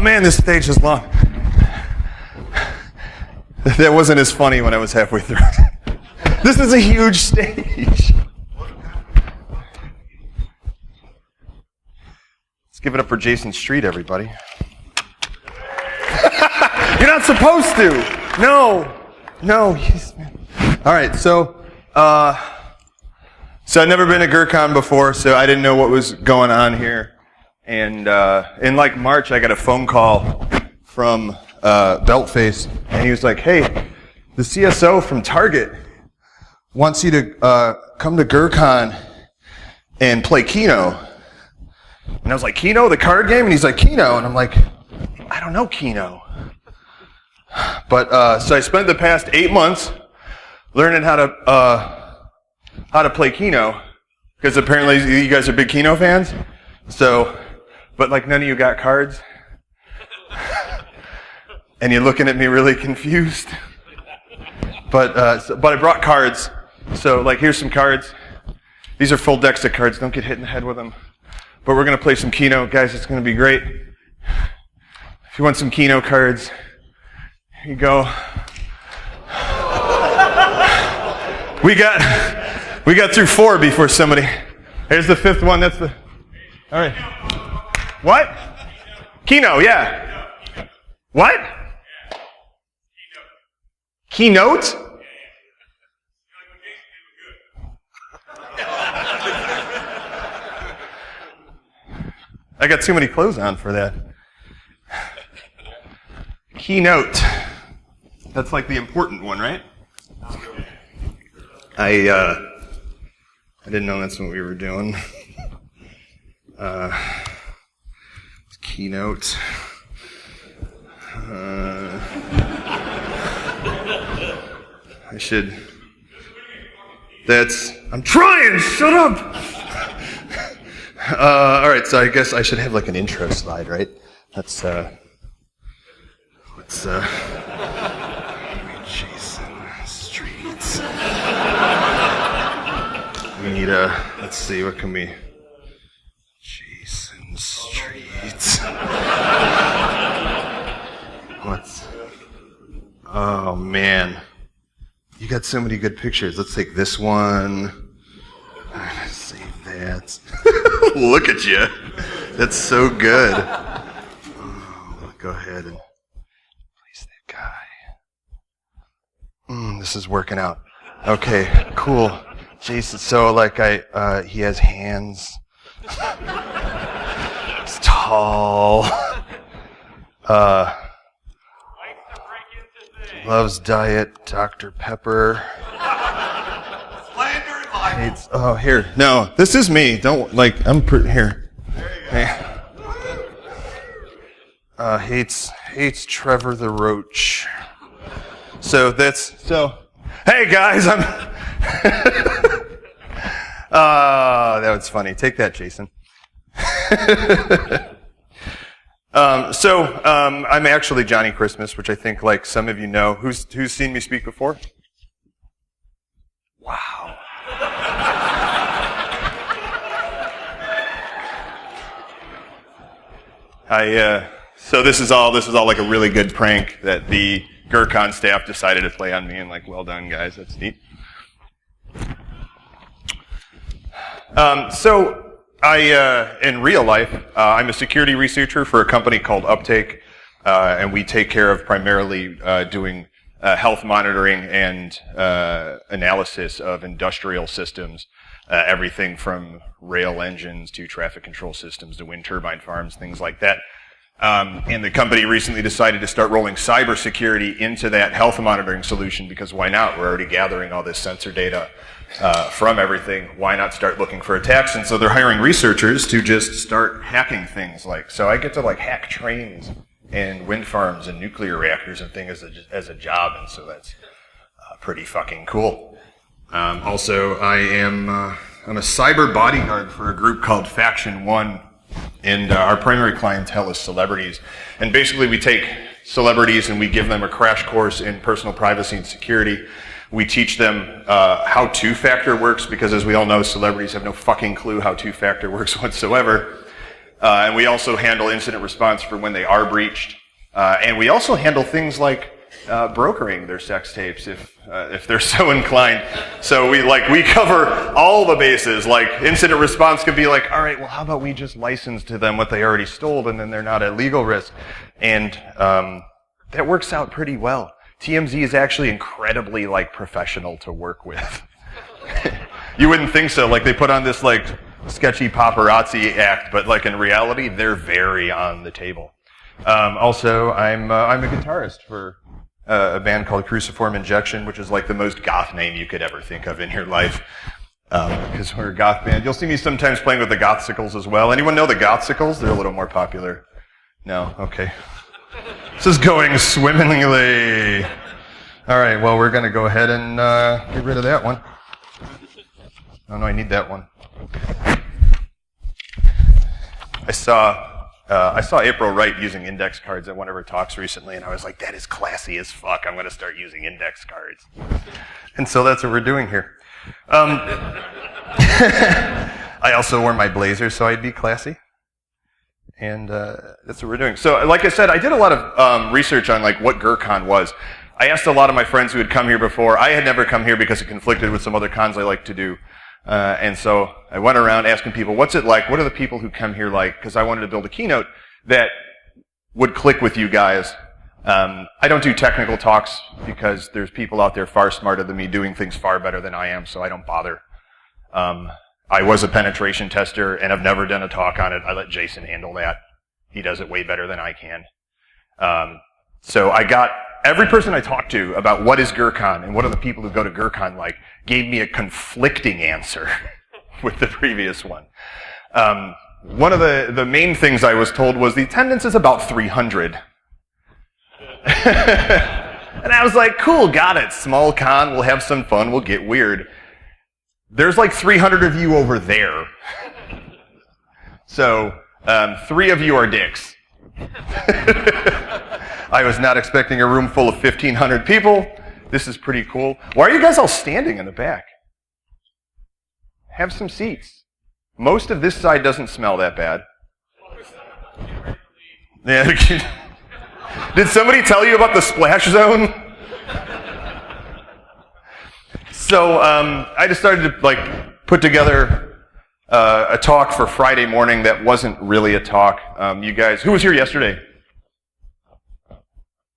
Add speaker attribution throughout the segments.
Speaker 1: man, this stage is long. That wasn't as funny when I was halfway through. This is a huge stage. Let's give it up for Jason Street, everybody. You're not supposed to. No. All right, so I've never been to GrrCON before, so I didn't know what was going on here. And in like March, I got a phone call from Beltface, and he was like, "Hey, the CSO from Target wants you to come to GrrCON and play Keno." And I was like, "Keno, the card game?" And he's like, "Keno," and I'm like, "I don't know Keno." But so I spent the past 8 months learning how to play Keno, because apparently you guys are big Keno fans. So, but like none of you got cards, and you're looking at me really confused. But I brought cards. So like here's some cards. These are full decks of cards. Don't get hit in the head with them. But we're gonna play some Keno, guys. It's gonna be great. If you want some Keno cards, here you go. We got through 4 before somebody. Here's the 5th one. That's the. All right. What? Keno, yeah. What? Keynote? I got too many clothes on for that. Keynote. That's like the important one, right? I didn't know that's what we were doing. Keynote. I should. I'm trying! Shut up! Alright, so I guess I should have like an intro slide, right? Let's Jason Streets. We need let's see, what can we... Jason Streets. Oh, man. You got so many good pictures. Let's take this one. Save that. Look at you. That's so good. Oh, go ahead and place that guy. This is working out. Okay, cool. Jason, so like he has hands. He's tall. Loves Diet Dr. Pepper. Hates, here. No, this is me. Don't, like, I'm here. There you go. Hates Trevor the Roach. Hey guys, that was funny. Take that, Jason. I'm actually Johnny Christmas, which I think, like, some of you know. Who's seen me speak before? Wow. So this is all like a really good prank that the GrrCON staff decided to play on me, and like, well done, guys. That's neat. In real life, I'm a security researcher for a company called Uptake, and we take care of primarily doing health monitoring and analysis of industrial systems, everything from rail engines to traffic control systems to wind turbine farms, things like that. And the company recently decided to start rolling cybersecurity into that health monitoring solution, because why not? We're already gathering all this sensor data from everything. Why not start looking for attacks? And so they're hiring researchers to just start hacking things. So I get to like hack trains and wind farms and nuclear reactors and things as a job, and so that's pretty fucking cool. Also, I'm a cyber bodyguard for a group called Faction 1, and our primary clientele is celebrities. And basically we take celebrities and we give them a crash course in personal privacy and security. We teach them how two-factor works, because as we all know, celebrities have no fucking clue how two-factor works whatsoever. And we also handle incident response for when they are breached. And we also handle things like brokering their sex tapes if they're so inclined. So we cover all the bases. Like incident response could be like, all right, well, how about we just license to them what they already stole, and then they're not at legal risk. And that works out pretty well. TMZ is actually incredibly professional to work with. You wouldn't think so. Like they put on this sketchy paparazzi act, but in reality, they're very on the table. Also, I'm a guitarist for a band called Cruciform Injection, which is the most goth name you could ever think of in your life. Because we're a goth band. You'll see me sometimes playing with the Gothsicles as well. Anyone know the Gothsicles? They're a little more popular. No? Okay. This is going swimmingly. All right, well, we're going to go ahead and get rid of that one. Oh, no, I need that one. I saw April Wright using index cards at one of her talks recently, and I was like, that is classy as fuck. I'm going to start using index cards. And so that's what we're doing here. I also wore my blazer so I'd be classy. And that's what we're doing. So, like I said, I did a lot of research on what GrrCON was. I asked a lot of my friends who had come here before. I had never come here because it conflicted with some other cons I like to do. And so I went around asking people, what's it like? What are the people who come here like? Because I wanted to build a keynote that would click with you guys. I don't do technical talks because there's people out there far smarter than me doing things far better than I am, so I don't bother. I was a penetration tester, and I've never done a talk on it. I let Jason handle that. He does it way better than I can. So I got every person I talked to about what is GrrCON and what are the people who go to GrrCON like gave me a conflicting answer with the previous one. One of the main things I was told was the attendance is about 300. And I was like, cool, got it. Small con, we'll have some fun, we'll get weird. There's 300 of you over there. So, 3 of you are dicks. I was not expecting a room full of 1,500 people. This is pretty cool. Why are you guys all standing in the back? Have some seats. Most of this side doesn't smell that bad. Yeah. Did somebody tell you about the splash zone? So I decided to put together a talk for Friday morning that wasn't really a talk. You guys, who was here yesterday?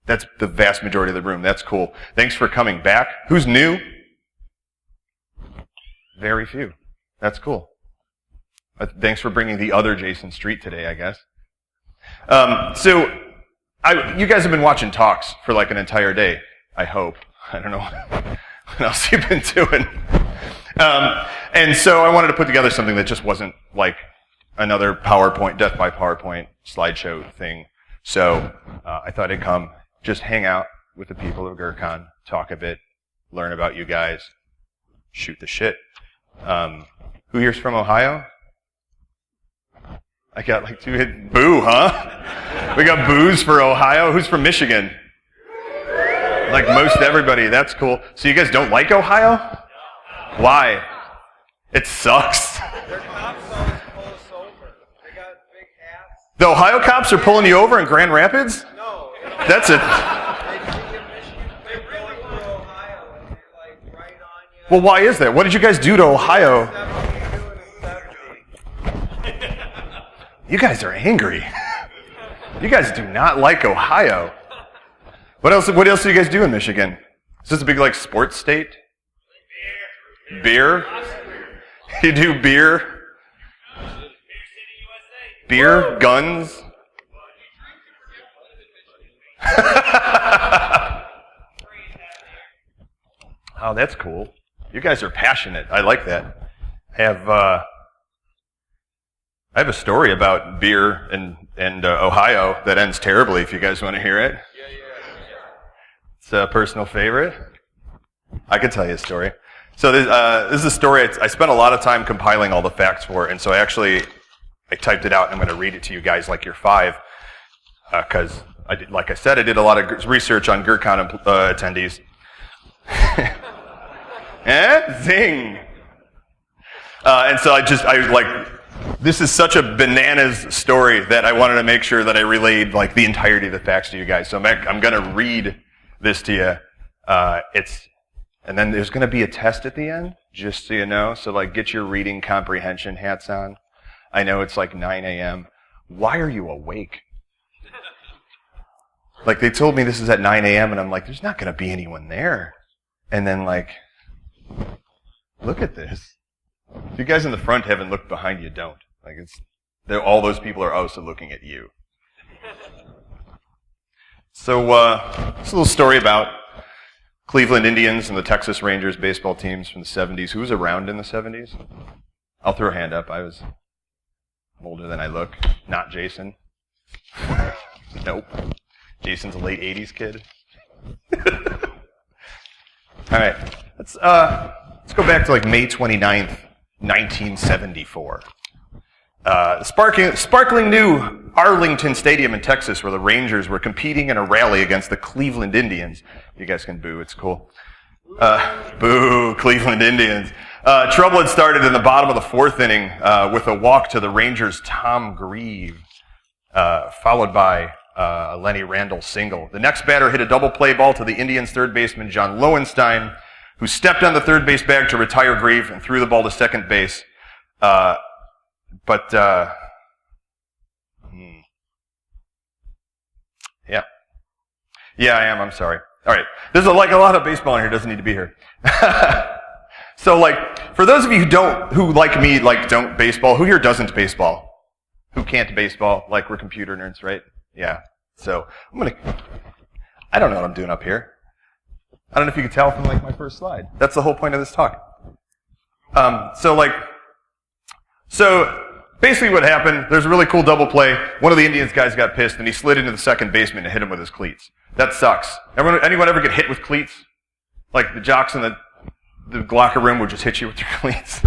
Speaker 1: That's the vast majority of the room. That's cool. Thanks for coming back. Who's new? Very few. That's cool. Thanks for bringing the other Jason Street today, I guess. You guys have been watching talks for an entire day, I hope. I don't know what else you've been doing. And so I wanted to put together something that just wasn't another PowerPoint, death by PowerPoint slideshow thing. So I thought I'd come, just hang out with the people of GrrCON, talk a bit, learn about you guys, shoot the shit. Who here's from Ohio? I got 2 hit. Boo, huh? We got boos for Ohio. Who's from Michigan? Most everybody. That's cool. So you guys don't like Ohio? Why? It sucks.
Speaker 2: Their cops always pull us over. They got big hats.
Speaker 1: The Ohio cops are pulling you over in Grand Rapids?
Speaker 2: No.
Speaker 1: That's it.
Speaker 2: They see you in Michigan. They're going through Ohio and they're right on you.
Speaker 1: Well, why is that? What did you guys do to Ohio? You guys are angry. You guys do not like Ohio. What else do you guys do in Michigan? Is this a big sports state? Beer? You do beer? Beer? Guns? Oh, that's cool. You guys are passionate. I like that. I have a story about beer and Ohio that ends terribly if you guys want to hear it. It's a personal favorite. I could tell you a story. So this is a story I spent a lot of time compiling all the facts for, and so I typed it out and I'm going to read it to you guys like you're 5, because I did a lot of research on GrrCON attendees. Zing! And so This is such a bananas story that I wanted to make sure that I relayed like the entirety of the facts to you guys. So I'm going to read this to you. And then there's going to be a test at the end, just so you know. So like, get your reading comprehension hats on. I know it's like 9 a.m. Why are you awake? Like, they told me this is at 9 a.m. and I'm like, there's not going to be anyone there. And then like, look at this. If you guys in the front haven't looked behind you, don't. Like, all those people are also looking at you. So, it's a little story about Cleveland Indians and the Texas Rangers baseball teams from the 70s. Who was around in the 70s? I'll throw a hand up. I'm older than I look. Not Jason. Nope. Jason's a late 80s kid. All right. Let's go back to like May 29th, 1974. Sparkling new Arlington Stadium in Texas, where the Rangers were competing in a rally against the Cleveland Indians. You guys can boo, it's cool. Boo, Cleveland Indians. Trouble had started in the bottom of the fourth inning with a walk to the Rangers' Tom Grieve, followed by a Lenny Randall single. The next batter hit a double play ball to the Indians' third baseman, John Lowenstein, who stepped on the third base bag to retire Grieve and threw the ball to second base. Yeah, I am. I'm sorry. All right. There's like a lot of baseball in here. Doesn't need to be here. So, like, for those of you who like me, like, don't baseball, who here doesn't baseball? Who can't baseball? Like, we're computer nerds, right? Yeah. So, I don't know what I'm doing up here. I don't know if you can tell from, like, my first slide. That's the whole point of this talk. So basically what happened, there's a really cool double play. One of the Indians guys got pissed, and he slid into the second baseman and hit him with his cleats. That sucks. Anyone ever get hit with cleats? Like the jocks in the locker room would just hit you with their cleats.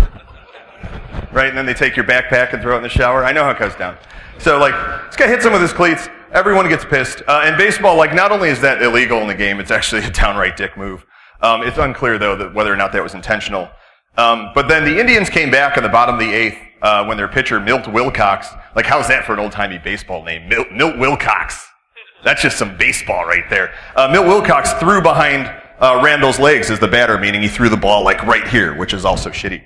Speaker 1: Right? And then they take your backpack and throw it in the shower. I know how it goes down. So, like, this guy hits him with his cleats. Everyone gets pissed. In baseball, like, not only is that illegal in the game, it's actually a downright dick move. It's unclear, though, whether or not that was intentional. But then the Indians came back in the bottom of the eighth when their pitcher, Milt Wilcox, like, how's that for an old-timey baseball name? Milt Wilcox. That's just some baseball right there. Milt Wilcox threw behind Randall's legs as the batter, meaning he threw the ball, like, right here, which is also shitty.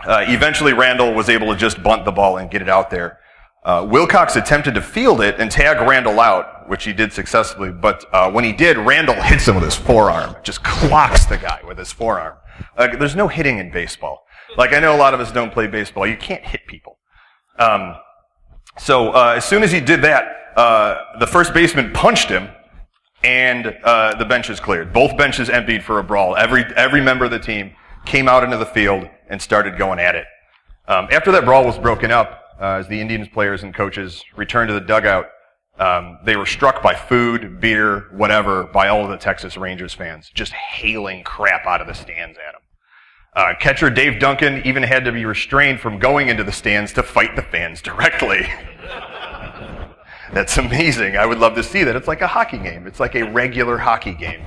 Speaker 1: Eventually, Randall was able to just bunt the ball and get it out there. Wilcox attempted to field it and tag Randall out, which he did successfully, but when he did, Randall hits him with his forearm. Just clocks the guy with his forearm. There's no hitting in baseball. Like, I know a lot of us don't play baseball. You can't hit people. So as soon as he did that, the first baseman punched him, and the benches cleared. Both benches emptied for a brawl. Every member of the team came out into the field and started going at it. After that brawl was broken up, as the Indians players and coaches returned to the dugout, they were struck by food, beer, whatever, by all of the Texas Rangers fans, just hailing crap out of the stands at them. Catcher Dave Duncan even had to be restrained from going into the stands to fight the fans directly. That's amazing. I would love to see that. It's like a hockey game. It's like a regular hockey game.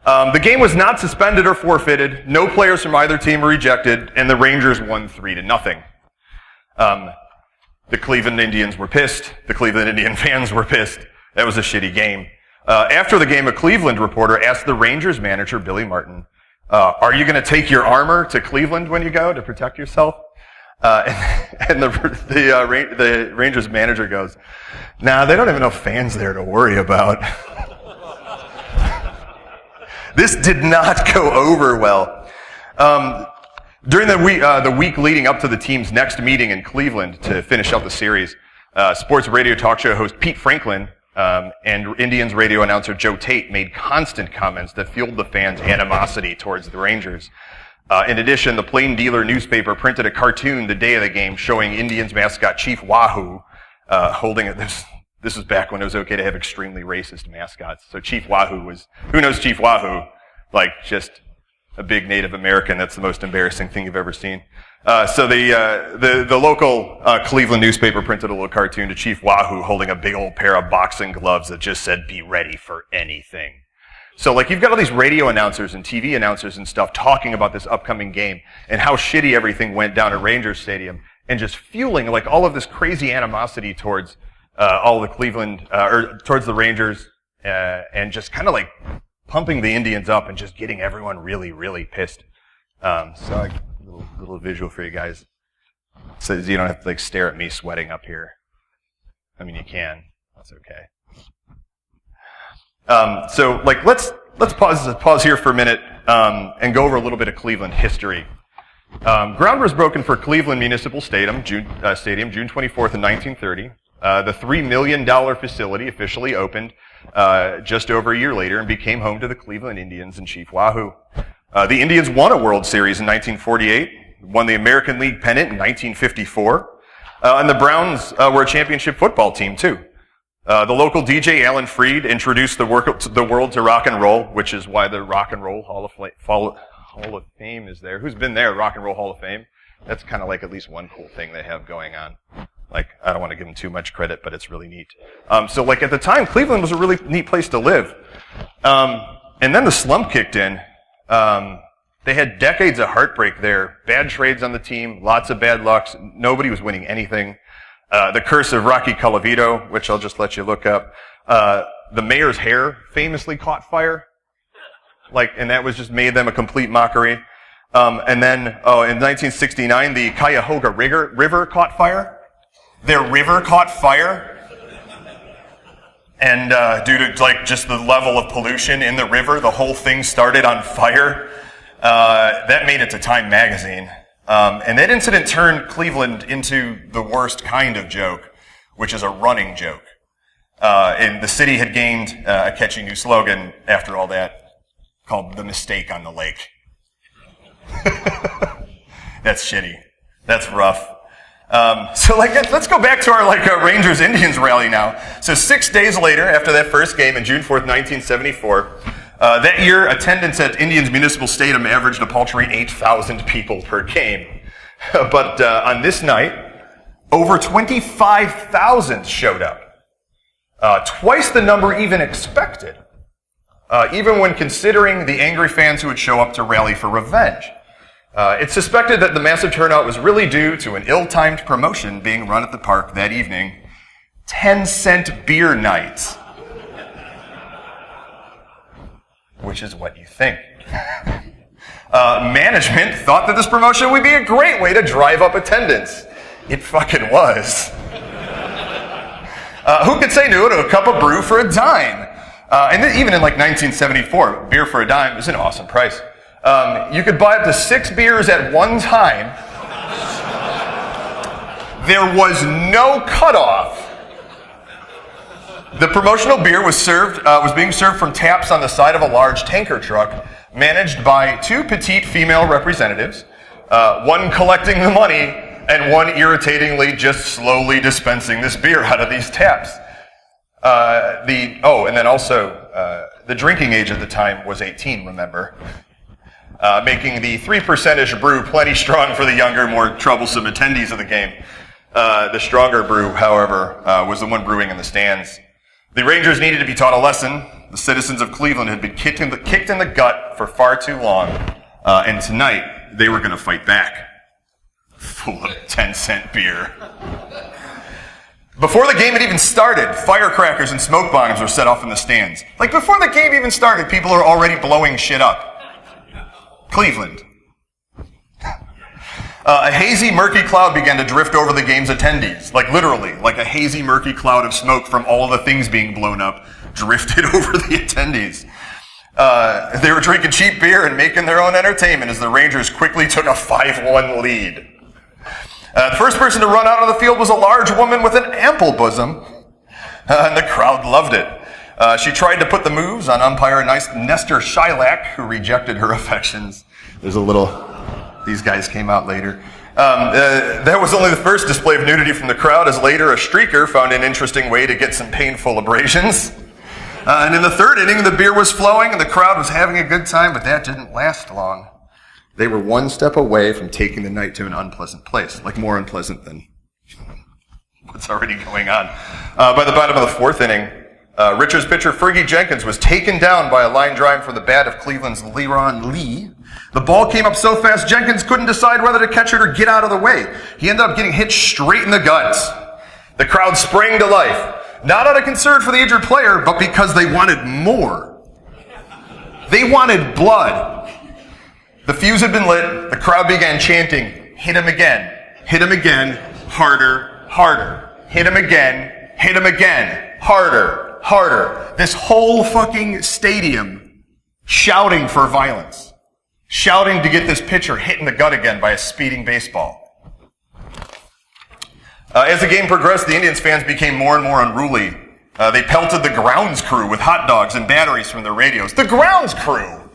Speaker 1: The game was not suspended or forfeited. No players from either team were ejected, and the Rangers won 3-0. The Cleveland Indians were pissed. The Cleveland Indian fans were pissed. That was a shitty game. After the game, a Cleveland reporter asked the Rangers manager, Billy Martin, are you going to take your armor to Cleveland when you go to protect yourself? And the Rangers manager goes, nah, they don't have enough fans there to worry about. This did not go over well. During the week leading up to the team's next meeting in Cleveland to finish up the series, sports radio talk show host Pete Franklin and Indians radio announcer Joe Tate made constant comments that fueled the fans' animosity towards the Rangers. In addition, the Plain Dealer newspaper printed a cartoon the day of the game showing Indians mascot Chief Wahoo holding it. This was back when it was okay to have extremely racist mascots. So Chief Wahoo was, who knows Chief Wahoo? Like, just a big Native American. That's the most embarrassing thing you've ever seen. So the local Cleveland newspaper printed a little cartoon to Chief Wahoo holding a big old pair of boxing gloves that just said, "Be ready for anything." So like you've got all these radio announcers and TV announcers and stuff talking about this upcoming game and how shitty everything went down at Rangers Stadium and just fueling like all of this crazy animosity towards all the Cleveland, or towards the Rangers, and just kind of like pumping the Indians up and just getting everyone really, really pissed. So like, little visual for you guys. So you don't have to like stare at me sweating up here. I mean, you can. That's okay. So like let's pause here for a minute and go over a little bit of Cleveland history. Ground was broken for Cleveland Municipal Stadium, June 24th in 1930. The $3 million facility officially opened just over a year later and became home to the Cleveland Indians and Chief Wahoo. The Indians won a World Series in 1948, won the American League pennant in 1954, and the Browns were a championship football team too. The local DJ Alan Freed introduced the world to rock and roll, which is why the Rock and Roll Hall of Fame is there. Who's been there, Rock and Roll Hall of Fame? That's kind of like at least one cool thing they have going on. Like, I don't want to give them too much credit, but it's really neat. So like at the time, Cleveland was a really neat place to live. And then the slump kicked in. They had decades of heartbreak there. Bad trades on the team, lots of bad lucks. Nobody was winning anything. The curse of Rocky Colavito, which I'll just let you look up. The mayor's hair famously caught fire. Like, and that was just made them a complete mockery. And then, in 1969, the Cuyahoga River caught fire. Their river caught fire. And, due to, like, just the level of pollution in the river, the whole thing started on fire. That made it to Time magazine. And that incident turned Cleveland into the worst kind of joke, which is a running joke. And the city had gained a catchy new slogan after all that, called The Mistake on the Lake. That's shitty. That's rough. So like, let's go back to our Rangers-Indians rally now. So 6 days later, after that first game on June 4th, 1974, that year, attendance at Indians Municipal Stadium averaged a paltry 8,000 people per game. But on this night, over 25,000 showed up. Twice the number even expected. Even when considering the angry fans who would show up to rally for revenge. It's suspected that the massive turnout was really due to an ill-timed promotion being run at the park that evening. 10-cent beer night. Which is what you think. Management thought that this promotion would be a great way to drive up attendance. It fucking was. Who could say no to a cup of brew for a dime? And then even in like 1974, beer for a dime is an awesome price. You could buy up to 6 beers at one time. There was no cutoff. The promotional beer was being served from taps on the side of a large tanker truck, managed by 2 petite female representatives, one collecting the money and one irritatingly just slowly dispensing this beer out of these taps. And then also, the drinking age at the time was 18, remember? Making the 3% brew plenty strong for the younger, more troublesome attendees of the game. The stronger brew, however, was the one brewing in the stands. The Rangers needed to be taught a lesson. The citizens of Cleveland had been kicked in the gut for far too long, and tonight they were going to fight back. Full of 10-cent beer. Before the game had even started, firecrackers and smoke bombs were set off in the stands. Like, before the game even started, people are already blowing shit up. Cleveland. A hazy, murky cloud began to drift over the game's attendees. Like, literally, like a hazy, murky cloud of smoke from all of the things being blown up drifted over the attendees. They were drinking cheap beer and making their own entertainment as the Rangers quickly took a 5-1 lead. The first person to run out on the field was a large woman with an ample bosom, and the crowd loved it. She tried to put the moves on umpire Nestor Shylock, who rejected her affections. These guys came out later. That was only the first display of nudity from the crowd, as later a streaker found an interesting way to get some painful abrasions. And in the third inning, the beer was flowing and the crowd was having a good time, but that didn't last long. They were one step away from taking the night to an unpleasant place, like more unpleasant than what's already going on. By the bottom of the fourth inning, Richards pitcher Fergie Jenkins was taken down by a line drive from the bat of Cleveland's Leron Lee. The ball came up so fast, Jenkins couldn't decide whether to catch it or get out of the way. He ended up getting hit straight in the guts. The crowd sprang to life, not out of concern for the injured player, but because they wanted more. They wanted blood. The fuse had been lit. The crowd began chanting, hit him again, harder, harder. Hit him again, harder, harder. This whole fucking stadium shouting for violence. Shouting to get this pitcher hit in the gut again by a speeding baseball. As the game progressed, the Indians fans became more and more unruly. They pelted the grounds crew with hot dogs and batteries from their radios. The grounds crew!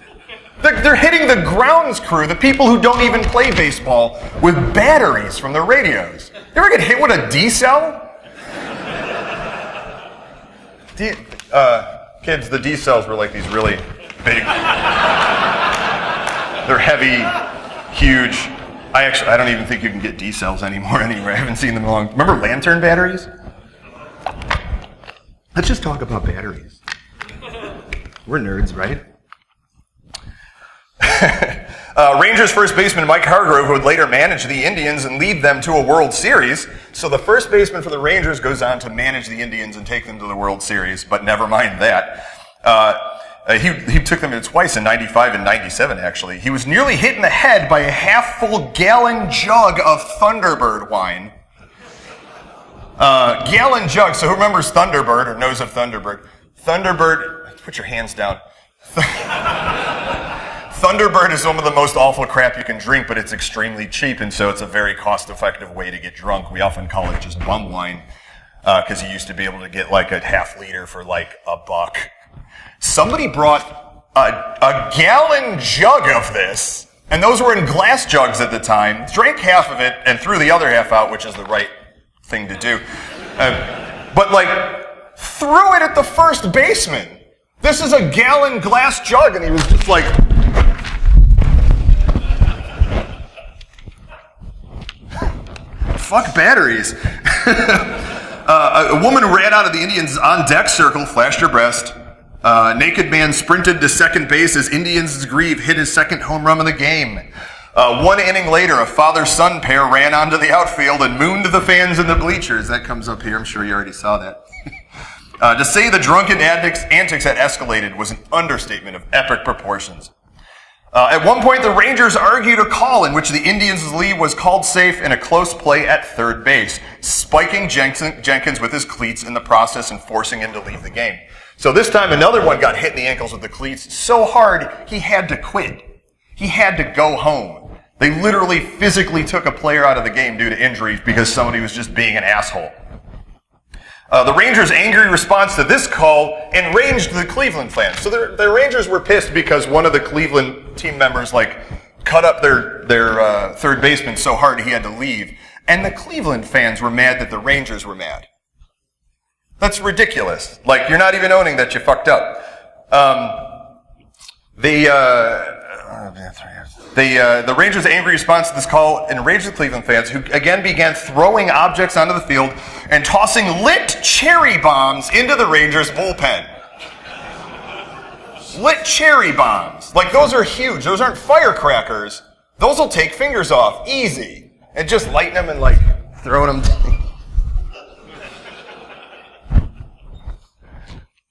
Speaker 1: They're hitting the grounds crew, the people who don't even play baseball, with batteries from their radios. You ever get hit with a D-cell? Kids, the D-cells were like these really big... They're heavy, huge. I don't even think you can get D-cells anymore anywhere. I haven't seen them in a long... Remember lantern batteries? Let's just talk about batteries. We're nerds, right? Rangers first baseman Mike Hargrove would later manage the Indians and lead them to a World Series. So the first baseman for the Rangers goes on to manage the Indians and take them to the World Series, but never mind that. He took them twice in 95 and 97, actually. He was nearly hit in the head by a half-full gallon jug of Thunderbird wine. Gallon jug. So who remembers Thunderbird or knows of Thunderbird? Thunderbird, put your hands down. Thunderbird is some of the most awful crap you can drink, but it's extremely cheap, and so it's a very cost-effective way to get drunk. We often call it just bum wine, because you used to be able to get like a half liter for like $1. Somebody brought a gallon jug of this, and those were in glass jugs at the time, drank half of it and threw the other half out, which is the right thing to do. But like, threw it at the first baseman. This is a gallon glass jug, and he was just like... Fuck batteries. A woman ran out of the Indians' on-deck circle, flashed her breast. Naked man sprinted to second base as Indians' Grieve hit his second home run of the game. 1 inning later, a father-son pair ran onto the outfield and mooned the fans in the bleachers. That comes up here. I'm sure you already saw that. To say the drunken antics had escalated was an understatement of epic proportions. At one point, the Rangers argued a call in which the Indians' lead was called safe in a close play at third base, spiking Jenkins with his cleats in the process and forcing him to leave the game. So this time, another one got hit in the ankles with the cleats so hard, he had to quit. He had to go home. They literally physically took a player out of the game due to injuries because somebody was just being an asshole. The Rangers' angry response to this call enraged the Cleveland fans. So the Rangers were pissed because one of the Cleveland team members cut up their third baseman so hard he had to leave. And the Cleveland fans were mad that the Rangers were mad. That's ridiculous. Like, you're not even owning that you fucked up. The Rangers' angry response to this call enraged the Cleveland fans, who again began throwing objects onto the field and tossing lit cherry bombs into the Rangers' bullpen. Lit cherry bombs. Like, those are huge. Those aren't firecrackers. Those will take fingers off. Easy. And just lighting them and, throwing them.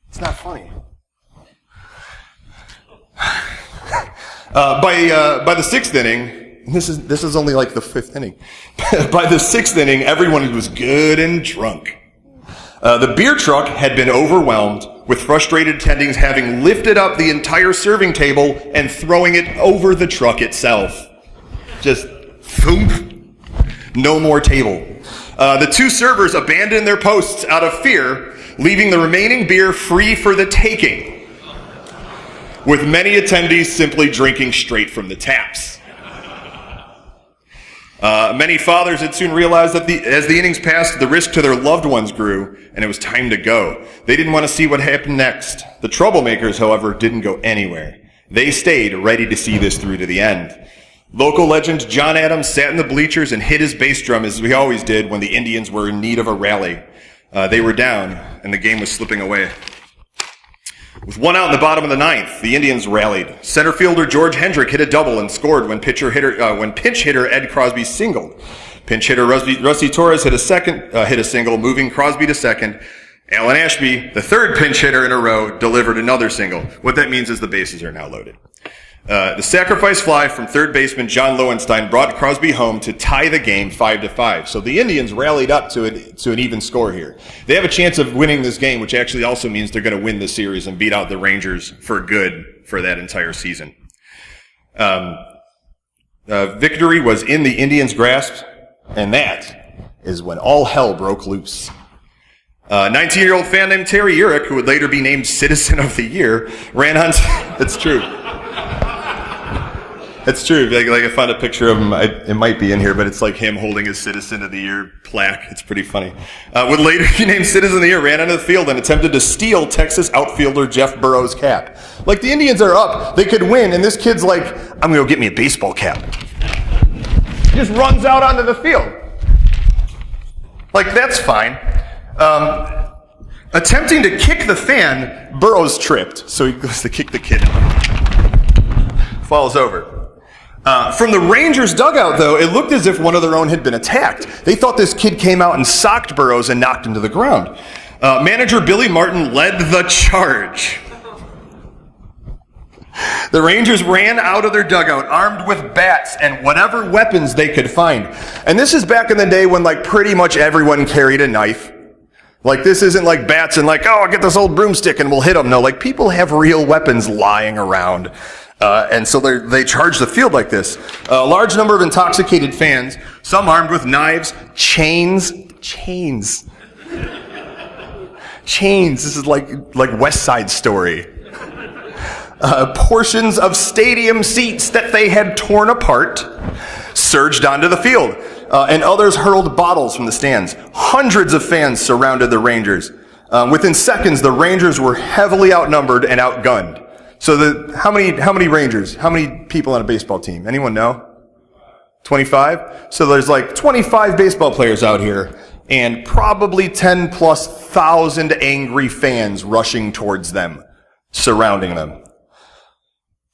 Speaker 1: It's not funny. By the sixth inning, this is only the fifth inning. By the sixth inning, everyone was good and drunk. The beer truck had been overwhelmed, with frustrated attendings having lifted up the entire serving table and throwing it over the truck itself. Just thump. No more table. The two servers abandoned their posts out of fear, leaving the remaining beer free for the taking, with many attendees simply drinking straight from the taps. Many fathers had soon realized that as the innings passed, the risk to their loved ones grew, and it was time to go. They didn't want to see what happened next. The troublemakers, however, didn't go anywhere. They stayed ready to see this through to the end. Local legend John Adams sat in the bleachers and hit his bass drum, as we always did when the Indians were in need of a rally. They were down, and the game was slipping away. With one out in the bottom of the ninth, the Indians rallied. Center fielder George Hendrick hit a double and scored when pinch hitter Ed Crosby singled. Pinch hitter Rusty Torres hit a single, moving Crosby to second. Alan Ashby, the third pinch hitter in a row, delivered another single. What that means is the bases are now loaded. The sacrifice fly from third baseman John Lowenstein brought Crosby home to tie the game 5-5. So the Indians rallied up to an even score here. They have a chance of winning this game, which actually also means they're going to win the series and beat out the Rangers for good for that entire season. Victory was in the Indians' grasp, and that is when all hell broke loose. 19-year-old fan named Terry Urich, who would later be named Citizen of the Year, ran on... That's true. It's true. Like I found a picture of him. It might be in here, but it's like him holding his Citizen of the Year plaque. It's pretty funny. Would later be named Citizen of the Year, ran onto the field and attempted to steal Texas outfielder Jeff Burrow's cap. Like, the Indians are up. They could win, and this kid's like, I'm going to go get me a baseball cap. He just runs out onto the field. Like, that's fine. Attempting to kick the fan, Burrow's tripped. So he goes to kick the kid and falls over. From the Rangers' dugout, though, it looked as if one of their own had been attacked. They thought this kid came out and socked Burrows and knocked him to the ground. Manager Billy Martin led the charge. The Rangers ran out of their dugout armed with bats and whatever weapons they could find. And this is back in the day when, like, pretty much everyone carried a knife. Like, this isn't like bats and like, oh, I'll get this old broomstick and we'll hit them. No, like, people have real weapons lying around. And so they charge the field like this. A large number of intoxicated fans, some armed with knives, chains. This is like West Side Story. Portions of stadium seats that they had torn apart surged onto the field. And others hurled bottles from the stands. Hundreds of fans surrounded the Rangers. Within seconds, the Rangers were heavily outnumbered and outgunned. So how many Rangers? How many people on a baseball team? Anyone know? 25? So there's like 25 baseball players out here and probably 10,000+ angry fans rushing towards them, surrounding them.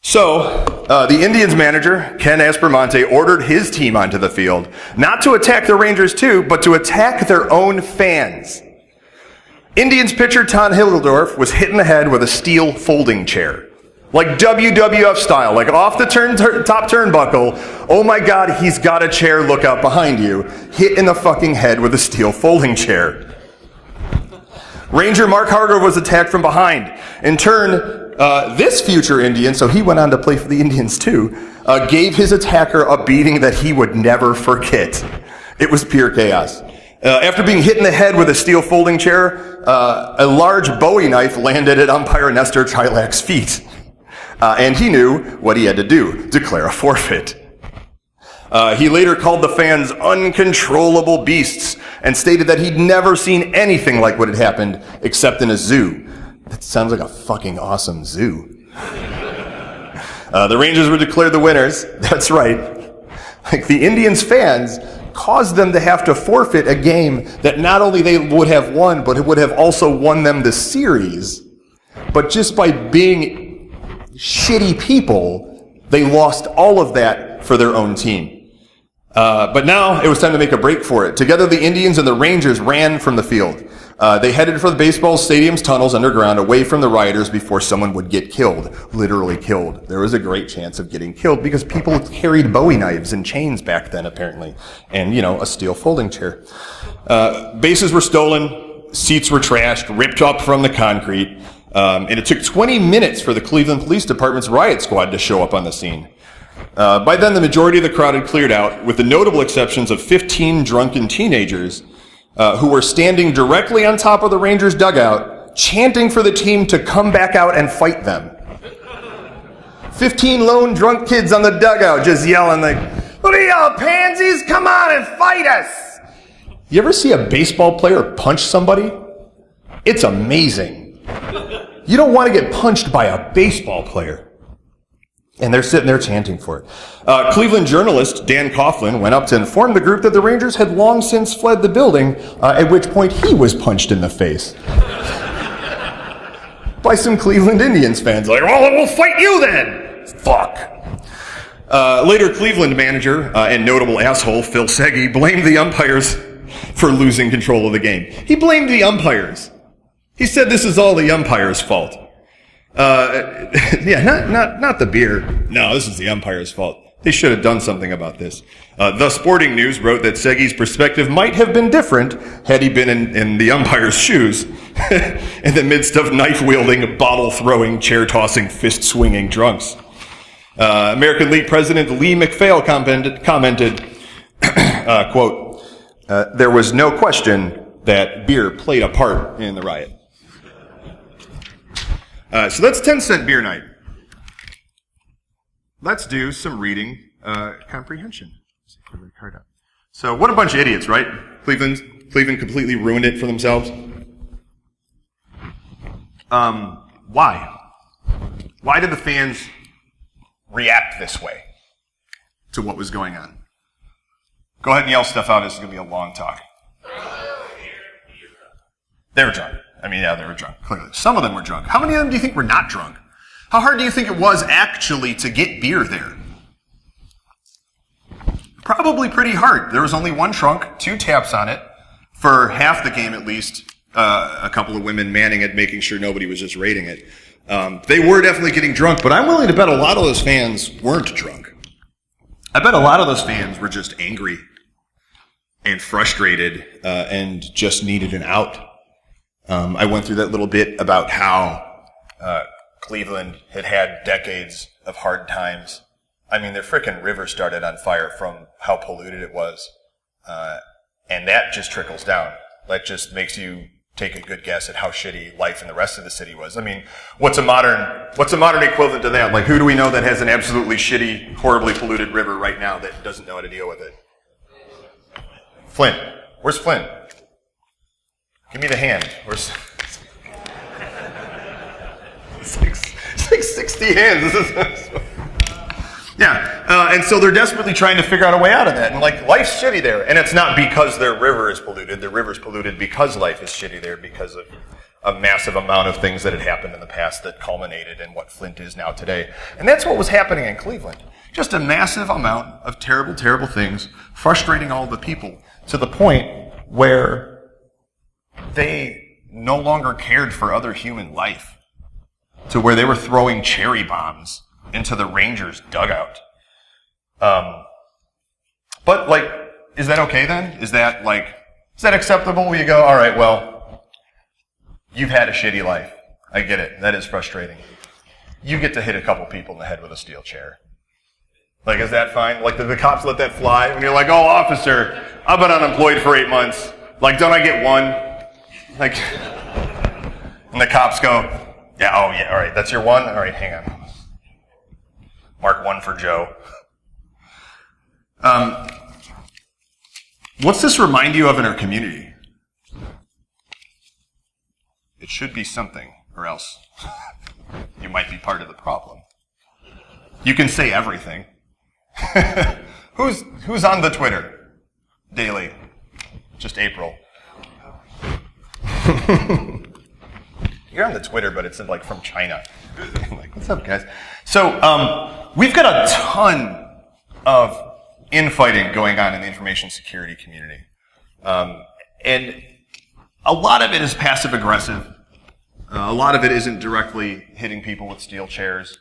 Speaker 1: So, the Indians manager, Ken Aspermonte, ordered his team onto the field, not to attack the Rangers too, but to attack their own fans. Indians pitcher Tom Hildorf was hit in the head with a steel folding chair. Like WWF style, like off the top turnbuckle. Oh my God, he's got a chair, look out behind you. Hit in the fucking head with a steel folding chair. Ranger Mark Hargrove was attacked from behind. In turn, this future Indian, so he went on to play for the Indians too, gave his attacker a beating that he would never forget. It was pure chaos. After being hit in the head with a steel folding chair, a large Bowie knife landed at umpire Nestor Chilak's feet. And he knew what he had to do, declare a forfeit. He later called the fans uncontrollable beasts and stated that he'd never seen anything like what had happened except in a zoo. That sounds like a fucking awesome zoo. The Rangers were declared the winners. That's right. Like, the Indians' fans caused them to have to forfeit a game that not only they would have won, but it would have also won them the series. But just by being shitty people, they lost all of that for their own team. But now it was time to make a break for it. Together, the Indians and the Rangers ran from the field. They headed for the baseball stadium's tunnels underground, away from the rioters before someone would get killed. Literally killed. There was a great chance of getting killed because people carried Bowie knives and chains back then, apparently. And, a steel folding chair. Bases were stolen, seats were trashed, ripped up from the concrete. And it took 20 minutes for the Cleveland Police Department's riot squad to show up on the scene. By then, the majority of the crowd had cleared out, with the notable exceptions of 15 drunken teenagers who were standing directly on top of the Rangers' dugout, chanting for the team to come back out and fight them. 15 lone drunk kids on the dugout just yelling like, "What are y'all, pansies? Come on and fight us!" You ever see a baseball player punch somebody? It's amazing. You don't want to get punched by a baseball player. And they're sitting there chanting for it. Cleveland journalist Dan Coughlin went up to inform the group that the Rangers had long since fled the building, at which point he was punched in the face. by some Cleveland Indians fans. Like, well, we'll fight you then! Fuck. Later, Cleveland manager and notable asshole Phil Segui blamed the umpires for losing control of the game. He blamed the umpires. He said this is all the umpires' fault. Not the beer. No, this is the umpires' fault. They should have done something about this. The Sporting News wrote that Segui's perspective might have been different had he been in the umpire's shoes, in the midst of knife-wielding, bottle-throwing, chair-tossing, fist-swinging drunks. American League President Lee McPhail commented, quote, there was no question that beer played a part in the riot. So that's 10-cent beer night. Let's do some reading comprehension. So what a bunch of idiots, right? Cleveland completely ruined it for themselves. Why? Why did the fans react this way to what was going on? Go ahead and yell stuff out. This is going to be a long talk. They were drunk. I mean, yeah, they were drunk, clearly. Some of them were drunk. How many of them do you think were not drunk? How hard do you think it was actually to get beer there? Probably pretty hard. There was only one trunk, 2 taps on it, for half the game at least. A couple of women manning it, making sure nobody was just raiding it. They were definitely getting drunk, but I'm willing to bet a lot of those fans weren't drunk. I bet a lot of those fans were just angry and frustrated and just needed an out. I went through that little bit about how Cleveland had had decades of hard times. I mean, their frickin' river started on fire from how polluted it was. And that just trickles down. That just makes you take a good guess at how shitty life in the rest of the city was. I mean, what's a modern equivalent to that? Like, who do we know that has an absolutely shitty, horribly polluted river right now that doesn't know how to deal with it? Flint. Where's Flint? Give me the hand. Where's... It's like 60 hands. Yeah, and so they're desperately trying to figure out a way out of that. And like, life's shitty there. And it's not because their river is polluted. Their river's polluted because life is shitty there, because of a massive amount of things that had happened in the past that culminated in what Flint is now today. And that's what was happening in Cleveland. Just a massive amount of terrible, terrible things, frustrating all the people, to the point where they no longer cared for other human life, to where they were throwing cherry bombs into the Rangers' dugout. But, like, is that okay then? Is that acceptable? Where you go, all right, well, you've had a shitty life. I get it. That is frustrating. You get to hit a couple people in the head with a steel chair. Like, is that fine? Like, did the cops let that fly? And you're like, oh, officer, I've been unemployed for 8 months. Like, don't I get one? Like, and the cops go, yeah, oh, yeah, all right, that's your one? All right, hang on. Mark 1 for Joe. What's this remind you of in our community? It should be something, or else you might be part of the problem. You can say everything. Who's on the Twitter daily? Just April. You're on the Twitter, but it's like from China. Like, what's up, guys? So, we've got a ton of infighting going on in the information security community. And a lot of it is passive-aggressive. A lot of it isn't directly hitting people with steel chairs.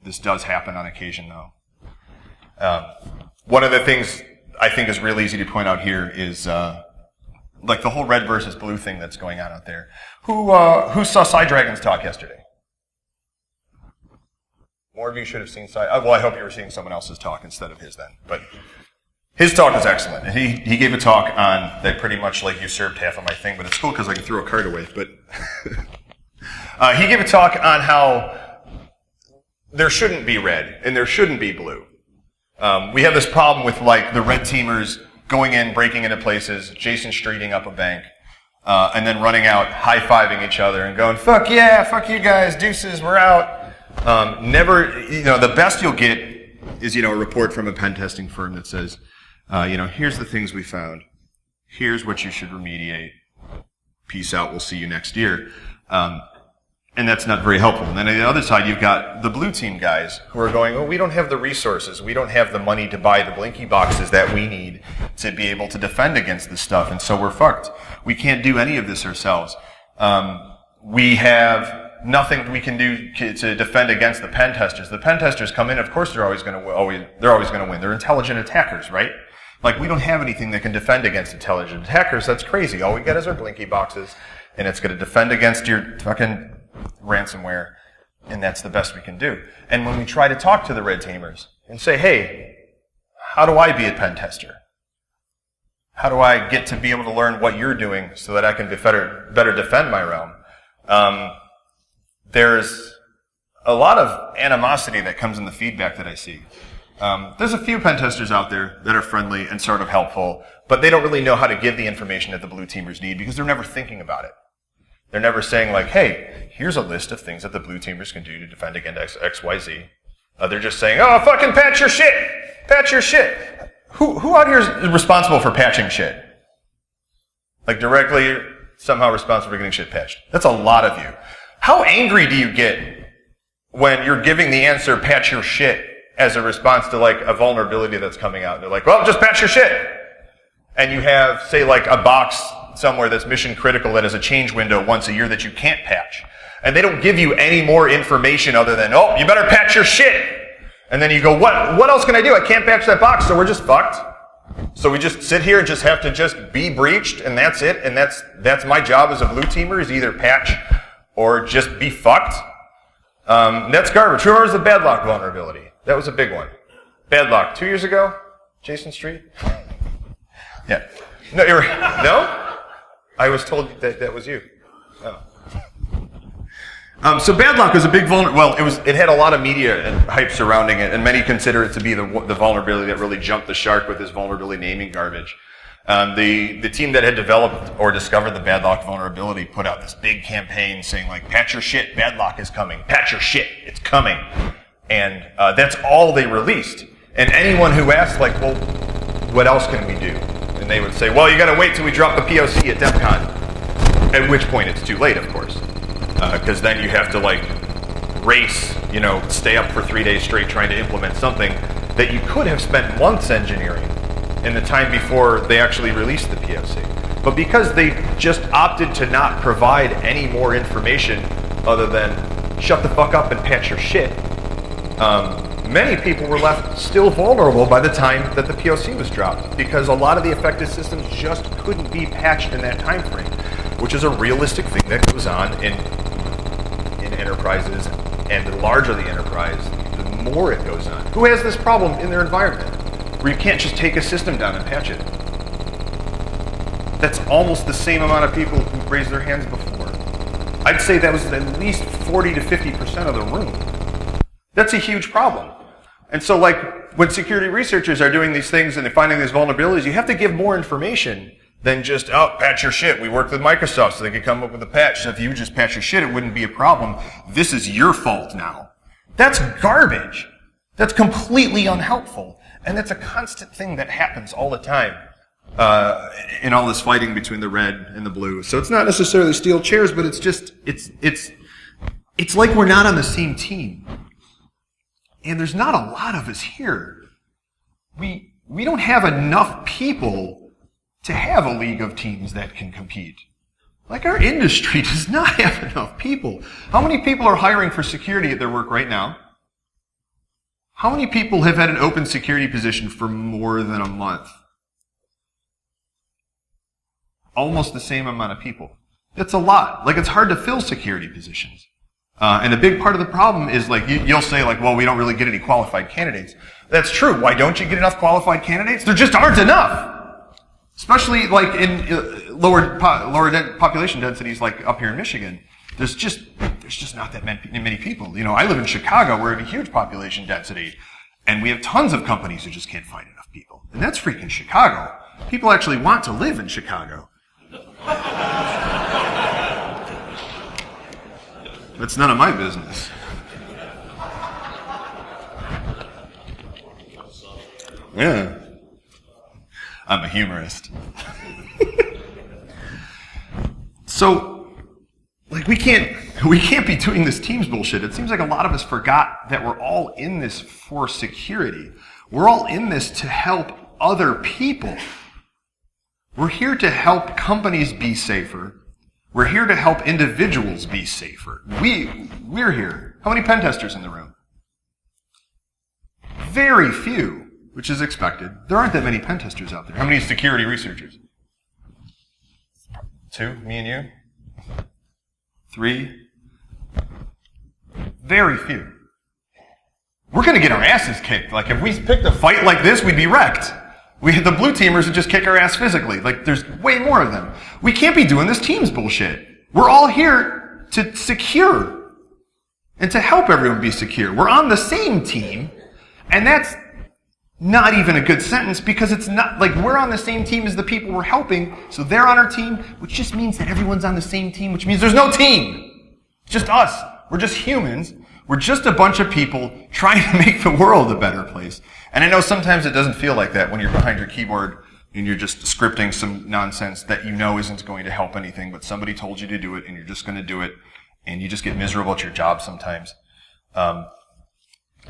Speaker 1: This does happen on occasion, though. One of the things I think is real easy to point out here is like the whole red versus blue thing that's going on out there. Who saw Side Dragon's talk yesterday? More of you should have seen Side. Well, I hope you were seeing someone else's talk instead of his then. But his talk was excellent. And he gave a talk on that pretty much like usurped half of my thing, but it's cool because I can throw a card away. But he gave a talk on how there shouldn't be red and there shouldn't be blue. We have this problem with like the red teamers going in, breaking into places, Jason Streeting up a bank, and then running out, high-fiving each other and going, fuck yeah, fuck you guys, deuces, we're out. Never, the best you'll get is, a report from a pen testing firm that says, here's the things we found. Here's what you should remediate. Peace out, we'll see you next year. And And that's not very helpful. And then on the other side, you've got the blue team guys who are going, oh, we don't have the resources. We don't have the money to buy the blinky boxes that we need to be able to defend against this stuff. And so we're fucked. We can't do any of this ourselves. We have nothing we can do to defend against the pen testers. The pen testers come in, of course they're always going to win. They're intelligent attackers, right? Like, we don't have anything that can defend against intelligent attackers. That's crazy. All we get is our blinky boxes, and it's going to defend against your fucking ransomware, and that's the best we can do. And when we try to talk to the red teamers and say, hey, how do I be a pen tester? How do I get to be able to learn what you're doing so that I can better defend my realm? There's a lot of animosity that comes in the feedback that I see. There's a few pen testers out there that are friendly and sort of helpful, but they don't really know how to give the information that the blue teamers need because they're never thinking about it. They're never saying like, hey, here's a list of things that the blue teamers can do to defend against XYZ. They're just saying, oh, fucking patch your shit! Patch your shit! Who out here is responsible for patching shit? Like, directly, somehow responsible for getting shit patched. That's a lot of you. How angry do you get when you're giving the answer, patch your shit, as a response to, like, a vulnerability that's coming out? They're like, well, just patch your shit! And you have, say, like, a box somewhere that's mission critical that has a change window once a year that you can't patch. And they don't give you any more information other than, oh, you better patch your shit! And then you go, what else can I do? I can't patch that box, so we're just fucked. So we just sit here and just have to just be breached, and that's it, and that's my job as a blue teamer, is either patch or just be fucked. That's garbage. Who remembers the Badlock vulnerability? That was a big one. Badlock, 2 years ago? Jason Street? Yeah. No, no? I was told that was you. Oh. So Badlock was a big vulnerability. Well, it had a lot of media and hype surrounding it, and many consider it to be the vulnerability that really jumped the shark with this vulnerability naming garbage. The team that had developed or discovered the Badlock vulnerability put out this big campaign saying, like, patch your shit, Badlock is coming. Patch your shit, it's coming. And that's all they released. And anyone who asked, like, well, what else can we do? And they would say, well, you gotta wait till we drop the POC at DEF CON. At which point it's too late, of course. Because then you have to, like, race, stay up for 3 days straight trying to implement something that you could have spent months engineering in the time before they actually released the POC. But because they just opted to not provide any more information other than shut the fuck up and patch your shit, many people were left still vulnerable by the time that the POC was dropped, because a lot of the affected systems just couldn't be patched in that time frame, which is a realistic thing that goes on in enterprises, and the larger the enterprise, the more it goes on. Who has this problem in their environment, where you can't just take a system down and patch it? That's almost the same amount of people who raised their hands before. I'd say that was at least 40 to 50% of the room. That's a huge problem. And so, like, when security researchers are doing these things and they're finding these vulnerabilities, you have to give more information than just, oh, patch your shit. We worked with Microsoft so they could come up with a patch. So if you just patch your shit, it wouldn't be a problem. This is your fault now. That's garbage. That's completely unhelpful. And that's a constant thing that happens all the time in all this fighting between the red and the blue. So it's not necessarily steel chairs, but it's just, it's like we're not on the same team. And there's not a lot of us here. We don't have enough people to have a league of teams that can compete. Like, our industry does not have enough people. How many people are hiring for security at their work right now? How many people have had an open security position for more than a month? Almost the same amount of people. That's a lot. Like, it's hard to fill security positions. And a big part of the problem is, like, you'll say, like, well, we don't really get any qualified candidates. That's true. Why don't you get enough qualified candidates? There just aren't enough. Especially, like, in lower population densities, like up here in Michigan. There's just not that many people. I live in Chicago. We're at a huge population density. And we have tons of companies who just can't find enough people. And that's freaking Chicago. People actually want to live in Chicago. That's none of my business. Yeah. I'm a humorist. So, like, we can't We can't be doing this Teams bullshit. It seems like a lot of us forgot that we're all in this for security. We're all in this to help other people. We're here to help companies be safer. We're here to help individuals be safer. We're here. How many pen testers in the room? Very few, which is expected. There aren't that many pen testers out there. How many security researchers? 2, me and you. 3. Very few. We're going to get our asses kicked. Like, if we picked a fight like this, we'd be wrecked. The blue teamers would just kick our ass physically. Like, there's way more of them. We can't be doing this Teams bullshit. We're all here to secure and to help everyone be secure. We're on the same team, and that's not even a good sentence because it's not, like, we're on the same team as the people we're helping, so they're on our team, which just means that everyone's on the same team, which means there's no team. It's just us. We're just humans. We're just a bunch of people trying to make the world a better place. And I know sometimes it doesn't feel like that when you're behind your keyboard and you're just scripting some nonsense that you know isn't going to help anything, but somebody told you to do it and you're just going to do it, and you just get miserable at your job sometimes. And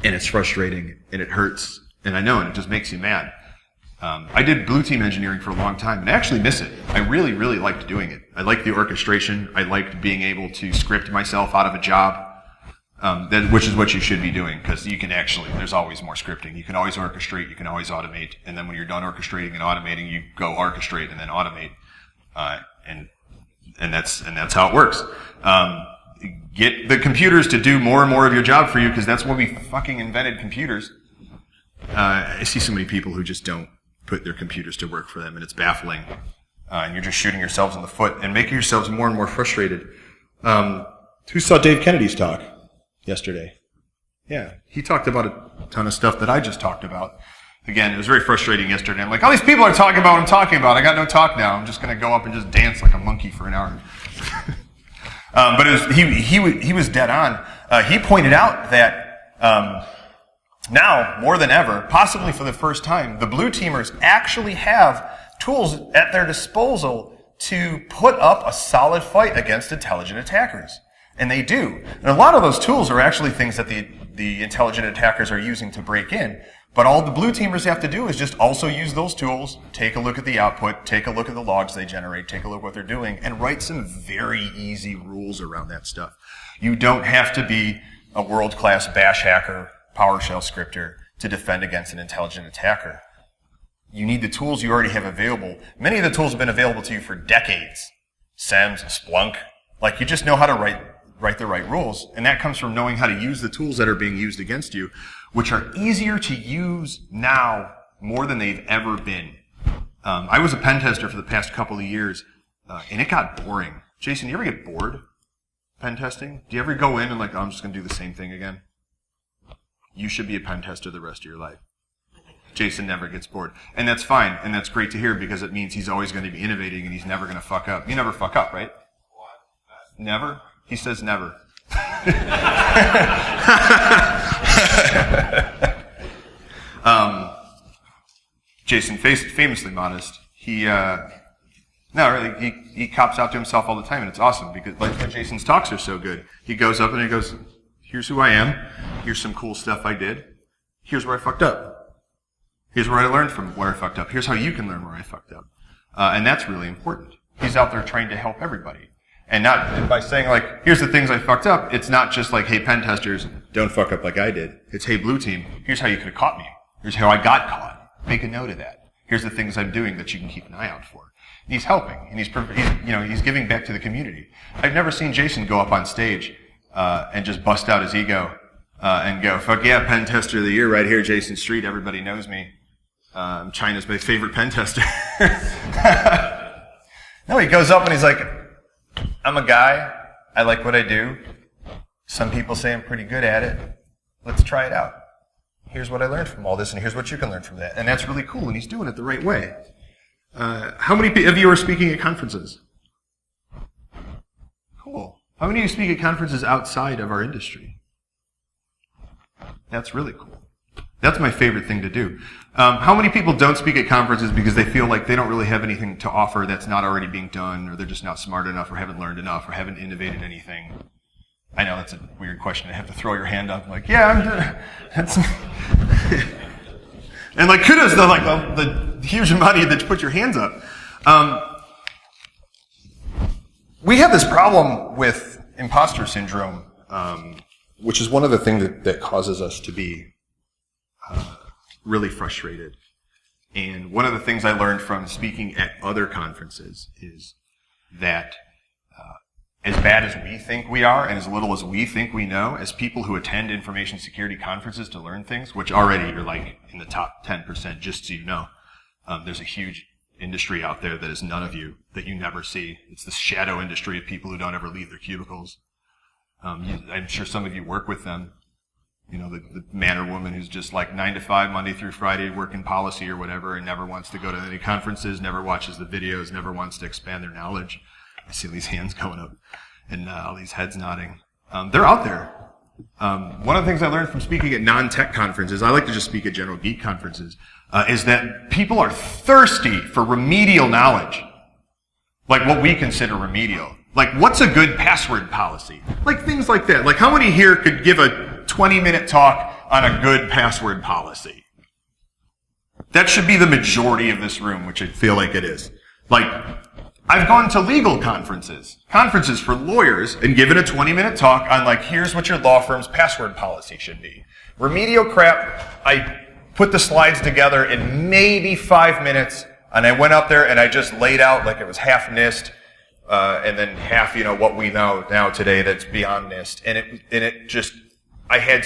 Speaker 1: it's frustrating and it hurts, and I know, and it just makes you mad. I did blue team engineering for a long time, and I actually miss it. I really, really liked doing it. I liked the orchestration. I liked being able to script myself out of a job. Which is what you should be doing, because you can actually, there's always more scripting. You can always orchestrate, you can always automate, and then when you're done orchestrating and automating, you go orchestrate and then automate, and that's how it works. Get the computers to do more and more of your job for you, because that's why we fucking invented computers. I see so many people who just don't put their computers to work for them, and it's baffling. And you're just shooting yourselves in the foot and making yourselves more and more frustrated. Who saw Dave Kennedy's talk yesterday? Yeah, he talked about a ton of stuff that I just talked about. Again, it was very frustrating yesterday. I'm like, all these people are talking about what I'm talking about. I got no talk now. I'm just going to go up and just dance like a monkey for an hour. But he was dead on. He pointed out that now, more than ever, possibly for the first time, the blue teamers actually have tools at their disposal to put up a solid fight against intelligent attackers. And they do. And a lot of those tools are actually things that the intelligent attackers are using to break in. But all the blue teamers have to do is just also use those tools, take a look at the output, take a look at the logs they generate, take a look at what they're doing, and write some very easy rules around that stuff. You don't have to be a world-class bash hacker, PowerShell scripter to defend against an intelligent attacker. You need the tools you already have available. Many of the tools have been available to you for decades. SEMS, Splunk. Like, you just know how to write the right rules, and that comes from knowing how to use the tools that are being used against you, which are easier to use now more than they've ever been. I was a pen tester for the past couple of years, and it got boring. Jason, do you ever get bored pen testing? Do you ever go in and like, oh, I'm just going to do the same thing again? You should be a pen tester the rest of your life. Jason never gets bored. And that's fine, and that's great to hear, because it means he's always going to be innovating and he's never going to fuck up. You never fuck up, right? Never? He says never. Jason, famously modest, he cops out to himself all the time, and it's awesome, because like when Jason's talks are so good. He goes up and he goes, here's who I am, here's some cool stuff I did, here's where I fucked up, here's where I learned from where I fucked up, here's how you can learn where I fucked up. And that's really important. He's out there trying to help everybody. And not by saying, like, here's the things I fucked up, it's not just like, hey, pen testers, don't fuck up like I did. It's, hey, blue team, here's how you could have caught me. Here's how I got caught. Make a note of that. Here's the things I'm doing that you can keep an eye out for. And he's helping, and he's giving back to the community. I've never seen Jason go up on stage and just bust out his ego and go, fuck yeah, pen tester of the year right here, Jason Street, everybody knows me. China's my favorite pen tester. No, he goes up and he's like, I'm a guy. I like what I do. Some people say I'm pretty good at it. Let's try it out. Here's what I learned from all this, and here's what you can learn from that. And that's really cool, and he's doing it the right way. How many of you are speaking at conferences? Cool. How many of you speak at conferences outside of our industry? That's really cool. That's my favorite thing to do. How many people don't speak at conferences because they feel like they don't really have anything to offer that's not already being done, or they're just not smart enough, or haven't learned enough, or haven't innovated anything? I know that's a weird question to have to throw your hand up. Like, yeah, that's... And like, kudos to like the huge amount of you that put your hands up. We have this problem with imposter syndrome, which is one of the things that causes us to be really frustrated. And one of the things I learned from speaking at other conferences is that as bad as we think we are and as little as we think we know, as people who attend information security conferences to learn things, which already you're like in the top 10%, just so you know, there's a huge industry out there that is none of you, that you never see. It's this shadow industry of people who don't ever leave their cubicles. I'm sure some of you work with them. You know, the man or woman who's just like 9 to 5, Monday through Friday, working policy or whatever, and never wants to go to any conferences, never watches the videos, never wants to expand their knowledge. I see these hands going up and all these heads nodding. They're out there. One of the things I learned from speaking at non-tech conferences, I like to just speak at general geek conferences, is that people are thirsty for remedial knowledge. Like what we consider remedial. Like, what's a good password policy? Like things like that. Like, how many here could give a 20-minute talk on a good password policy? That should be the majority of this room, which I feel like it is. Like, I've gone to legal conferences for lawyers, and given a 20-minute talk on, like, here's what your law firm's password policy should be. Remedial crap, I put the slides together in maybe 5 minutes, and I went up there and I just laid out like it was half NIST, and then half, you know, what we know now today that's beyond NIST. And it just, I had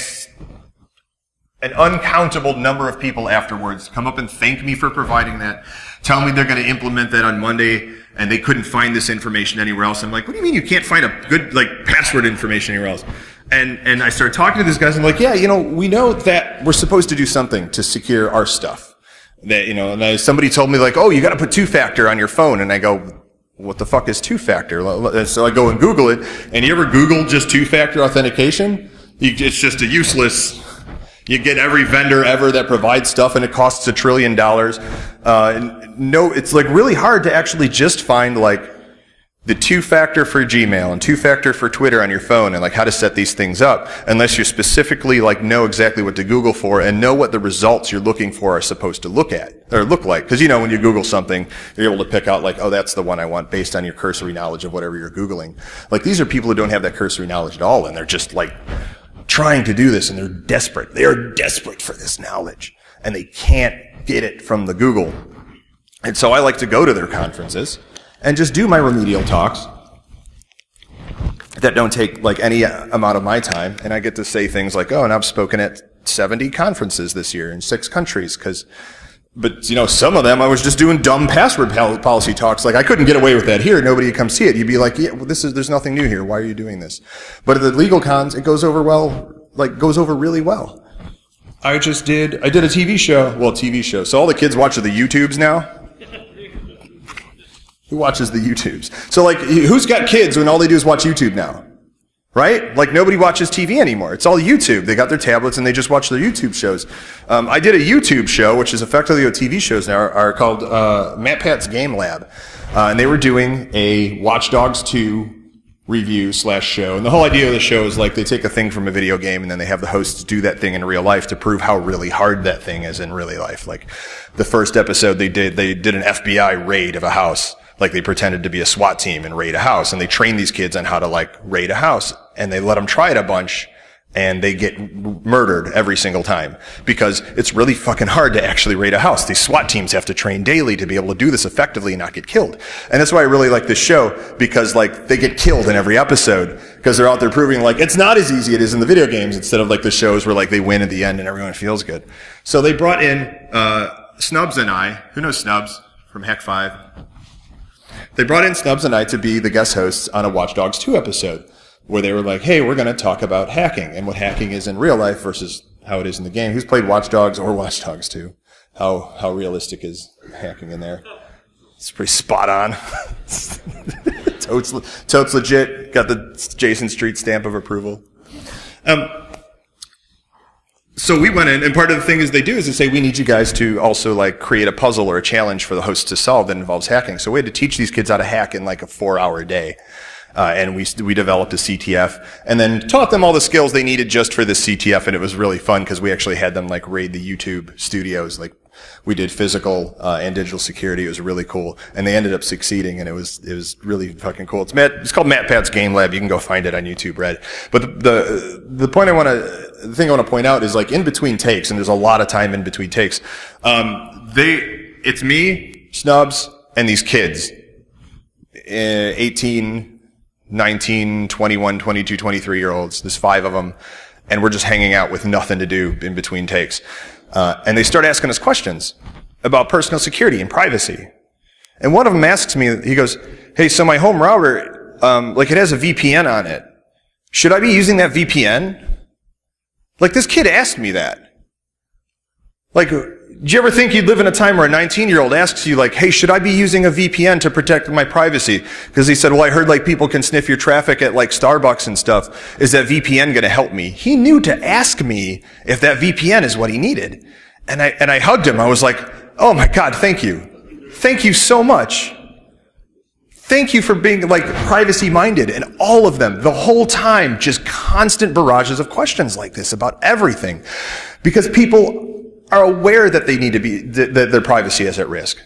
Speaker 1: an uncountable number of people afterwards come up and thank me for providing that, tell me they're going to implement that on Monday, and they couldn't find this information anywhere else. I'm like, what do you mean you can't find a good, like, password information anywhere else? And I started talking to these guys, and I'm like, yeah, you know, we know that we're supposed to do something to secure our stuff. That, you know, and somebody told me, like, oh, you got to put two-factor on your phone, and I go, what the fuck is two-factor? So I go and Google it, and you ever Google just two-factor authentication? It's just a useless. You get every vendor ever that provides stuff, and it costs $1 trillion. No, it's like really hard to actually just find like the two-factor for Gmail and two-factor for Twitter on your phone and like how to set these things up, unless you specifically like know exactly what to Google for and know what the results you're looking for are supposed to look at or look like. Because you know when you Google something, you're able to pick out like, oh, that's the one I want based on your cursory knowledge of whatever you're Googling. Like these are people who don't have that cursory knowledge at all, and they're just like trying to do this, and they're desperate. They are desperate for this knowledge, and they can't get it from the Google. And so I like to go to their conferences and just do my remedial talks that don't take like any amount of my time, and I get to say things like, oh, and I've spoken at 70 conferences this year in 6 countries, but you know, some of them I was just doing dumb password policy talks. Like I couldn't get away with that here. Nobody would come see it. You'd be like, yeah, well, there's nothing new here. Why are you doing this? But at the legal cons, it goes over really well. I did a TV show. So all the kids watch the YouTubes now. Who watches the YouTubes? So like, who's got kids when all they do is watch YouTube now? Right? Like nobody watches TV anymore. It's all YouTube. They got their tablets and they just watch their YouTube shows. I did a YouTube show, which is effectively what TV shows now are called Matt Pat's Game Lab. And they were doing a Watch Dogs 2 review / show. And the whole idea of the show is like they take a thing from a video game and then they have the hosts do that thing in real life to prove how really hard that thing is in really life. Like the first episode they did an FBI raid of a house. Like they pretended to be a SWAT team and raid a house, and they train these kids on how to like raid a house, and they let them try it a bunch, and they get murdered every single time because it's really fucking hard to actually raid a house. These SWAT teams have to train daily to be able to do this effectively and not get killed. And that's why I really like this show, because like they get killed in every episode because they're out there proving like it's not as easy as it is in the video games, instead of like the shows where like they win at the end and everyone feels good. So they brought in Snubs and I. Who knows Snubs from Hack 5? They brought in Snubs and I to be the guest hosts on a Watch Dogs 2 episode, where they were like, hey, we're going to talk about hacking and what hacking is in real life versus how it is in the game. Who's played Watch Dogs or Watch Dogs 2? How realistic is hacking in there? It's pretty spot on. Totes legit. Got the Jason Street stamp of approval. So we went in, and part of the thing is they say, we need you guys to also like create a puzzle or a challenge for the hosts to solve that involves hacking. So we had to teach these kids how to hack in like a 4-hour day. And we developed a CTF and then taught them all the skills they needed just for this CTF. And it was really fun because we actually had them like raid the YouTube studios. Like we did physical, and digital security. It was really cool. And they ended up succeeding, and it was really fucking cool. It's called MatPat's Game Lab. You can go find it on YouTube, Red. But the thing I want to point out is like in between takes, and there's a lot of time in between takes, it's me, Snubs, and these kids, 18, 19, 21, 22, 23-year-olds. There's 5 of them, and we're just hanging out with nothing to do in between takes. And they start asking us questions about personal security and privacy. And one of them asks me, he goes, hey, so my home router, it has a VPN on it. Should I be using that VPN? Like, this kid asked me that. Like, do you ever think you'd live in a time where a 19-year-old asks you, like, hey, should I be using a VPN to protect my privacy? Because he said, well, I heard, like, people can sniff your traffic at, like, Starbucks and stuff. Is that VPN going to help me? He knew to ask me if that VPN is what he needed. And I hugged him. I was like, oh, my God, thank you. Thank you so much. Thank you for being, like, privacy-minded. And all of them, the whole time, just constant barrages of questions like this about everything. Because people are aware that they need to be, that their privacy is at risk.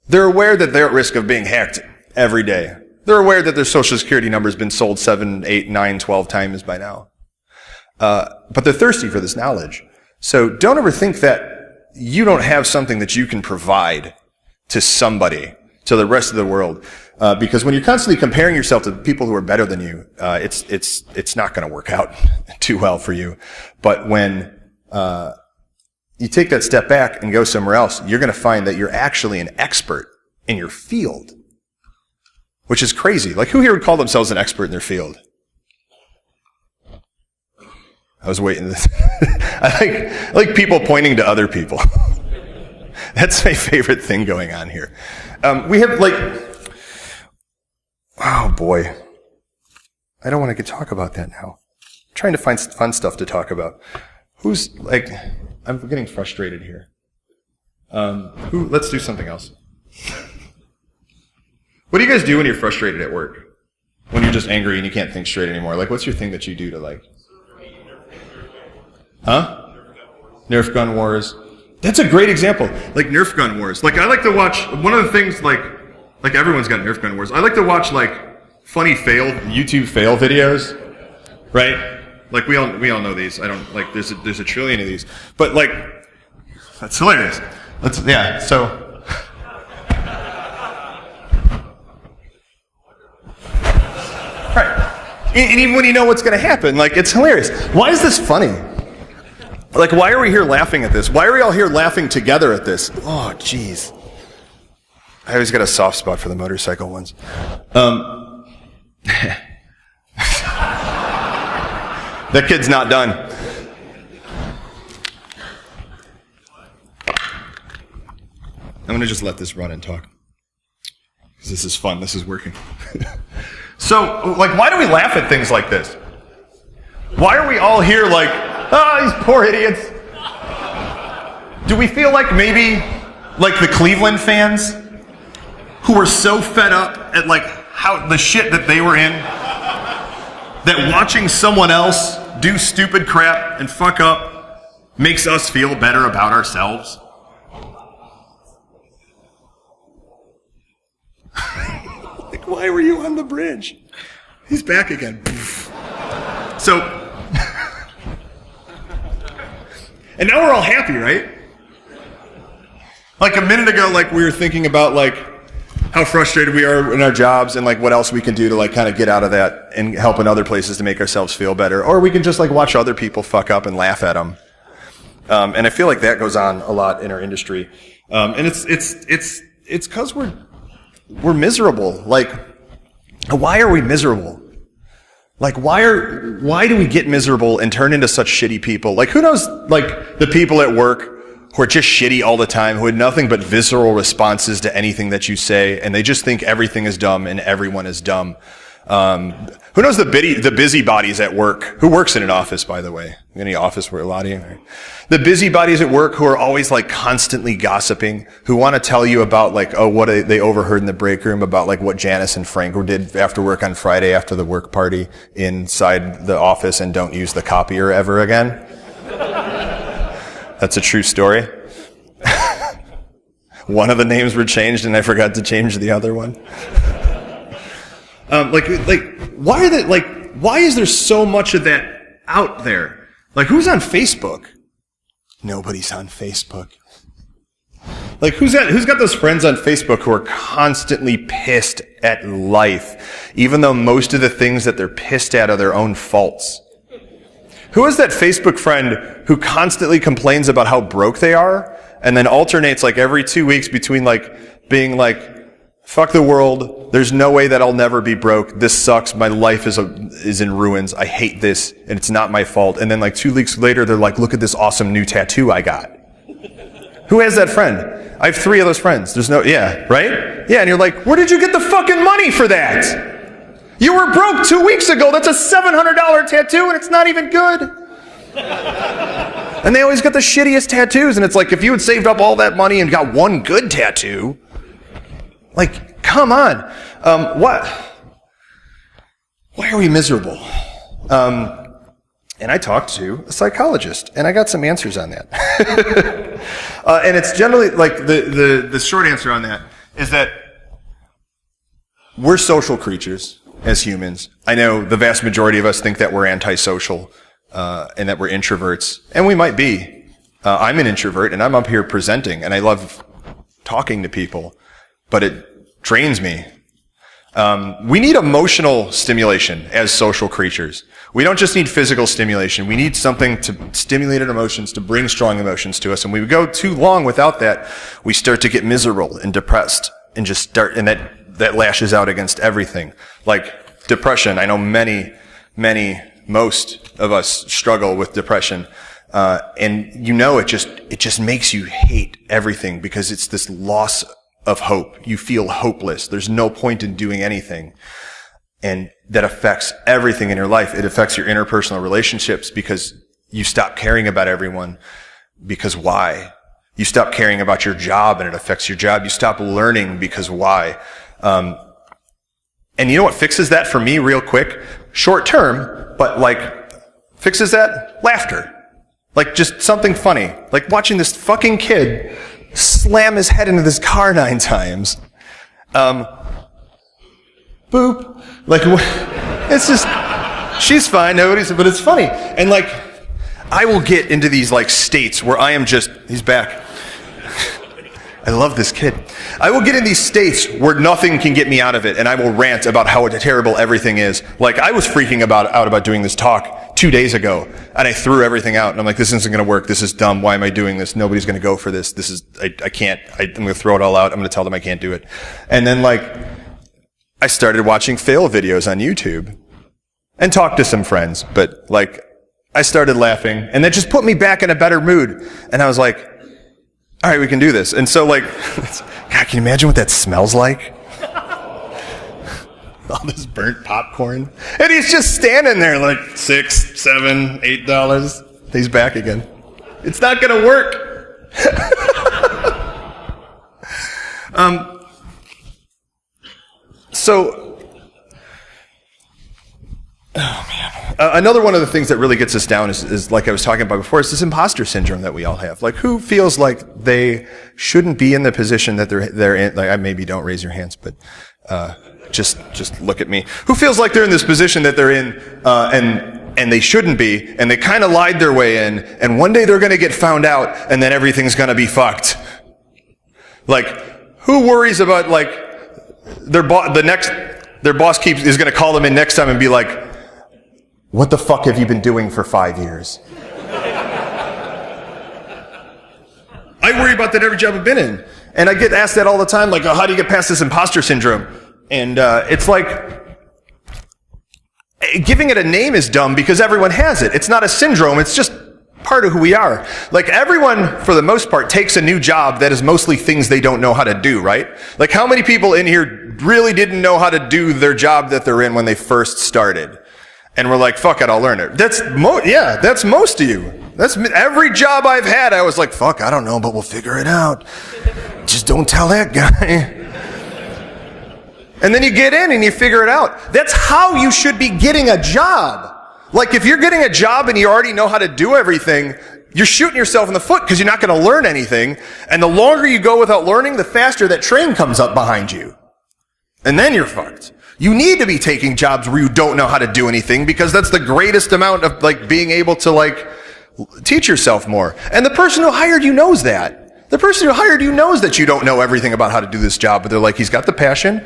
Speaker 1: They're aware that they're at risk of being hacked every day. They're aware that their social security number has been sold 7, 8, 9, 12 times by now. But they're thirsty for this knowledge. So don't ever think that you don't have something that you can provide to somebody, to the rest of the world. Because when you're constantly comparing yourself to people who are better than you, it's not going to work out too well for you. But when, you take that step back and go somewhere else, you're going to find that you're actually an expert in your field. Which is crazy. Like, who here would call themselves an expert in their field? I was waiting. I like people pointing to other people. That's my favorite thing going on here. We have, like, oh boy. I don't want to talk about that now. I'm trying to find fun stuff to talk about. Who's, like, I'm getting frustrated here. Let's do something else. What do you guys do when you're frustrated at work? When you're just angry and you can't think straight anymore? Like, what's your thing that you do to, like... Huh? Nerf gun wars. That's a great example. Like, Nerf gun wars. Like, I like to watch... One of the things, like everyone's got Nerf gun wars. I like to watch, like, funny YouTube fail videos. Right? Like, we all know these. I don't, like, there's a trillion of these. But, like, that's hilarious. So... Right. And even when you know what's going to happen, like, it's hilarious. Why is this funny? Like, why are we here laughing at this? Why are we all here laughing together at this? Oh, jeez. I always got a soft spot for the motorcycle ones. That kid's not done. I'm going to just let this run and talk. Because this is fun. This is working. So, like, why do we laugh at things like this? Why are we all here like, these poor idiots? Do we feel like maybe, like the Cleveland fans, who were so fed up at, like, how the shit that they were in, that watching someone else do stupid crap and fuck up makes us feel better about ourselves? Like, why were you on the bridge? He's back again. So, and now we're all happy, right? Like a minute ago, like, we were thinking about, like, how frustrated we are in our jobs and, like, what else we can do to, like, kind of get out of that and help in other places to make ourselves feel better. Or we can just, like, watch other people fuck up and laugh at them. And I feel like that goes on a lot in our industry. And it's because we're miserable. Like, why are we miserable? Like, why do we get miserable and turn into such shitty people? Like, who knows, like, the people at work who are just shitty all the time, who had nothing but visceral responses to anything that you say, and they just think everything is dumb and everyone is dumb. Who knows the busybodies at work? Who works in an office, by the way? Any office where a lot of you? Right? The busybodies at work who are always like constantly gossiping, who want to tell you about like, oh, what they overheard in the break room about like what Janice and Frank did after work on Friday after the work party inside the office and don't use the copier ever again. That's a true story. One of the names were changed and I forgot to change the other one. Why is there so much of that out there? Like, who's on Facebook? Nobody's on Facebook. Like, who's got those friends on Facebook who are constantly pissed at life, even though most of the things that they're pissed at are their own faults? Who is that Facebook friend who constantly complains about how broke they are, and then alternates like every 2 weeks between like being like, fuck the world, there's no way that I'll never be broke, this sucks, my life is in ruins, I hate this, and it's not my fault. And then like 2 weeks later, they're like, look at this awesome new tattoo I got. Who has that friend? I have 3 of those friends. Yeah, right? Yeah, and you're like, where did you get the fucking money for that? You were broke 2 weeks ago, that's a $700 tattoo, and it's not even good. And they always got the shittiest tattoos, and it's like, if you had saved up all that money and got one good tattoo, like, come on. Why are we miserable? And I talked to a psychologist, and I got some answers on that. And it's generally, like, the short answer on that is that we're social creatures as humans. I know the vast majority of us think that we're antisocial, and that we're introverts, and we might be. I'm an introvert, and I'm up here presenting, and I love talking to people, but it drains me. We need emotional stimulation as social creatures. We don't just need physical stimulation. We need something to stimulate our emotions, to bring strong emotions to us. And when we go too long without that, we start to get miserable and depressed and and that lashes out against everything. Like depression. I know most of us struggle with depression. And it just makes you hate everything because it's this loss of hope. You feel hopeless. There's no point in doing anything. And that affects everything in your life. It affects your interpersonal relationships because you stop caring about everyone. Because why? You stop caring about your job and it affects your job. You stop learning because why? And you know what fixes that for me real quick? Short term, but like fixes that? Laughter. Like just something funny. Like watching this fucking kid slam his head into this car 9 times. Boop. Like, it's just, she's fine, but it's funny. And like, I will get into these like states where I am just, he's back. I love this kid. I will get in these states where nothing can get me out of it, and I will rant about how terrible everything is. Like, I was freaking out about doing this talk 2 days ago, and I threw everything out, and I'm like, this isn't going to work. This is dumb. Why am I doing this? Nobody's going to go for this. I can't. I'm going to throw it all out. I'm going to tell them I can't do it. And then, like, I started watching fail videos on YouTube and talked to some friends, but, like, I started laughing, and that just put me back in a better mood. And I was like, all right, we can do this. And so, like, God, can you imagine what that smells like? All this burnt popcorn. And he's just standing there like $6, $7, $8. He's back again. It's not going to work. Another one of the things that really gets us down is like I was talking about before, is this imposter syndrome that we all have. Like, who feels like they shouldn't be in the position that they're in? Like, I maybe don't raise your hands, but just look at me. Who feels like they're in this position that they're in, and they shouldn't be, and they kind of lied their way in, and one day they're going to get found out, and then everything's going to be fucked. Like, who worries about like their boss is going to call them in next time and be like, what the fuck have you been doing for 5 years? I worry about that every job I've been in. And I get asked that all the time, like, oh, how do you get past this imposter syndrome? And it's like, giving it a name is dumb because everyone has it. It's not a syndrome, it's just part of who we are. Like, everyone, for the most part, takes a new job that is mostly things they don't know how to do, right? Like, how many people in here really didn't know how to do their job that they're in when they first started. And we're like, fuck it, I'll learn it. That's most of you. That's every job I've had. I was like, fuck, I don't know, but we'll figure it out. Just don't tell that guy. And then you get in and you figure it out. That's how you should be getting a job. Like if you're getting a job and you already know how to do everything, you're shooting yourself in the foot because you're not going to learn anything. And the longer you go without learning, the faster that train comes up behind you. And then you're fucked. You need to be taking jobs where you don't know how to do anything because that's the greatest amount of like being able to like teach yourself more. And the person who hired you knows that. The person who hired you knows that you don't know everything about how to do this job, but they're like, he's got the passion.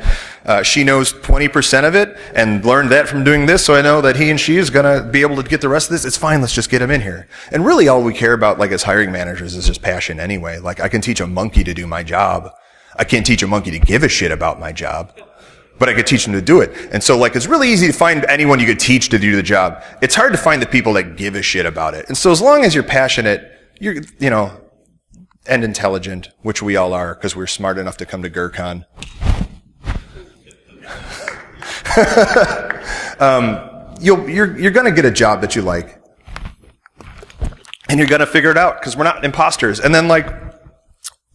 Speaker 1: She knows 20% of it and learned that from doing this, so I know that he and she is going to be able to get the rest of this. It's fine, let's just get him in here. And really all we care about, like as hiring managers, is just passion anyway. Like I can teach a monkey to do my job. I can't teach a monkey to give a shit about my job, but I could teach them to do it. And so like it's really easy to find anyone you could teach to do the job. It's hard to find the people that give a shit about it. And so as long as you're passionate, you're, you know, and intelligent, which we all are, because we're smart enough to come to GrrCON. You're going to get a job that you like, and you're going to figure it out because we're not imposters. And then, like,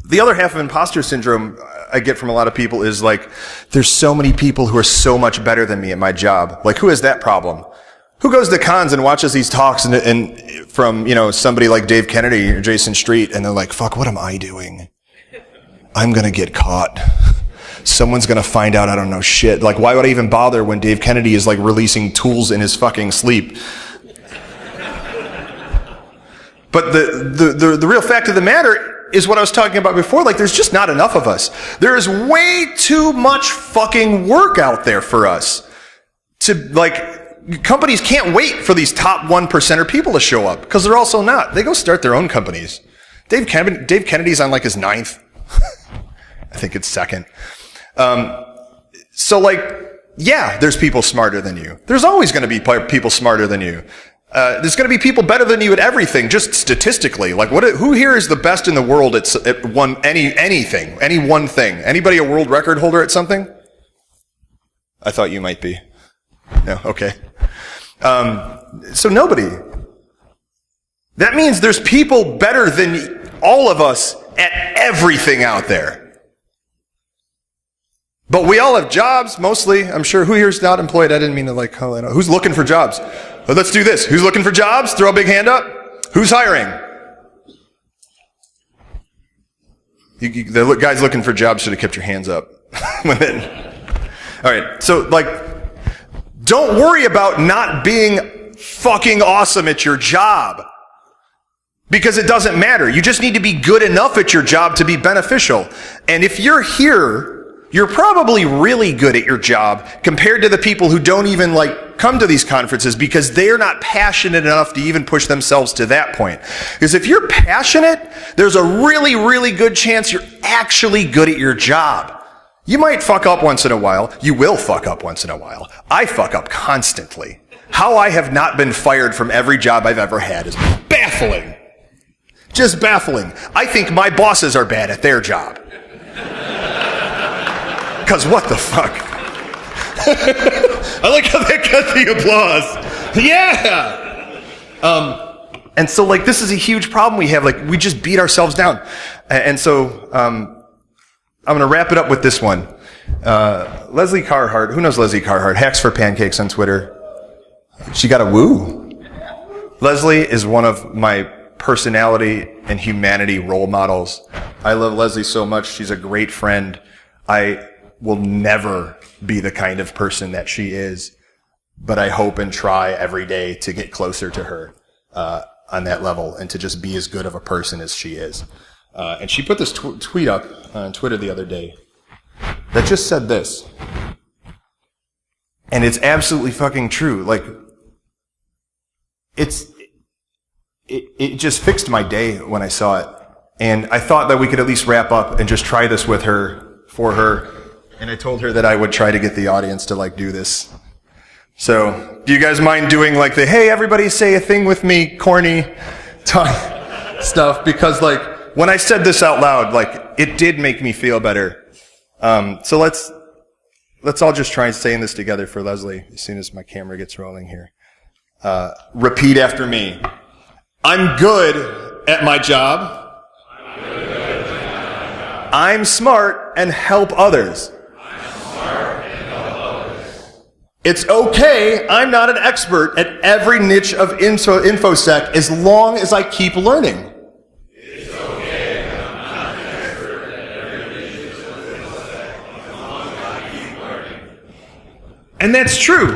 Speaker 1: the other half of imposter syndrome I get from a lot of people is like, there's so many people who are so much better than me at my job. Like, who has that problem? Who goes to cons and watches these talks and from, you know, somebody like Dave Kennedy or Jason Street, and they're like, fuck, what am I doing? I'm gonna get caught. Someone's gonna find out I don't know shit. Like, why would I even bother when Dave Kennedy is like releasing tools in his fucking sleep? But the real fact of the matter is what I was talking about before. Like, there's just not enough of us. There is way too much fucking work out there for us to, like, companies can't wait for these top 1%er people to show up because they're also not. They go start their own companies. Dave Kennedy's on like his 9th. I think it's 2nd. So like, yeah, there's people smarter than you. There's always going to be people smarter than you. There's going to be people better than you at everything, just statistically. Like, who here is the best in the world at anything, any one thing? Anybody a world record holder at something? I thought you might be. No, okay. So nobody. That means there's people better than all of us at everything out there. But we all have jobs, mostly. I'm sure. Who here's not employed? I didn't mean to like call it out. Who's looking for jobs? Well, let's do this. Who's looking for jobs? Throw a big hand up. Who's hiring? The guys looking for jobs should have kept your hands up. All right. So, like, don't worry about not being fucking awesome at your job. Because it doesn't matter. You just need to be good enough at your job to be beneficial. And if you're here, you're probably really good at your job compared to the people who don't even like come to these conferences because they're not passionate enough to even push themselves to that point. Because if you're passionate, there's a really, really good chance you're actually good at your job. You might fuck up once in a while. You will fuck up once in a while. I fuck up constantly. How I have not been fired from every job I've ever had is baffling. Just baffling. I think my bosses are bad at their job. Because what the fuck? I like how that got the applause. Yeah! And so, like, this is a huge problem we have. Like, we just beat ourselves down. And so, I'm going to wrap it up with this one. Leslie Carhart. Who knows Leslie Carhart? Hacks for Pancakes on Twitter. She got a woo. Leslie is one of my personality and humanity role models. I love Leslie so much. She's a great friend. I will never be the kind of person that she is, but I hope and try every day to get closer to her on that level and to just be as good of a person as she is. And she put this tweet up on Twitter the other day that just said this. And it's absolutely fucking true. Like, it just fixed my day when I saw it. And I thought that we could at least wrap up and just try this with her, for her. And I told her that I would try to get the audience to like do this. So, do you guys mind doing like the, hey, everybody say a thing with me, corny stuff? Because like, when I said this out loud, like, it did make me feel better. So
Speaker 3: let's all just try and say this together for Leslie as soon as my camera gets rolling here. Repeat after me. I'm good at my job. I'm smart and help others. It's okay, I'm not an expert at every niche of InfoSec as long as I keep learning. It's okay, I'm not an expert at every niche of InfoSec as long as I keep learning. And that's true.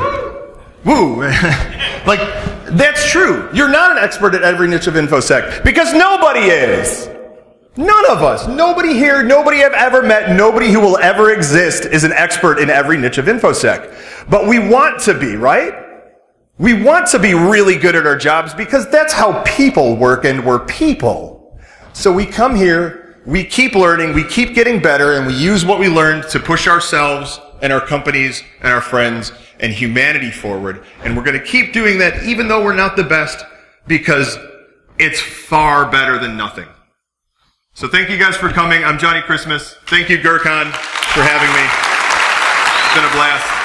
Speaker 3: Woo. Like, that's true. You're not an expert at every niche of InfoSec because nobody is. None of us. Nobody here, nobody I've ever met, nobody who will ever exist is an expert in every niche of InfoSec. But we want to be, right? We want to be really good at our jobs because that's how people work, and we're people. So we come here, we keep learning, we keep getting better, and we use what we learned to push ourselves and our companies and our friends and humanity forward. And we're going to keep doing that even though we're not the best, because it's far better than nothing. So thank you guys for coming. I'm Johnny Christmas. Thank you, GrrCON, for having me. It's been a blast.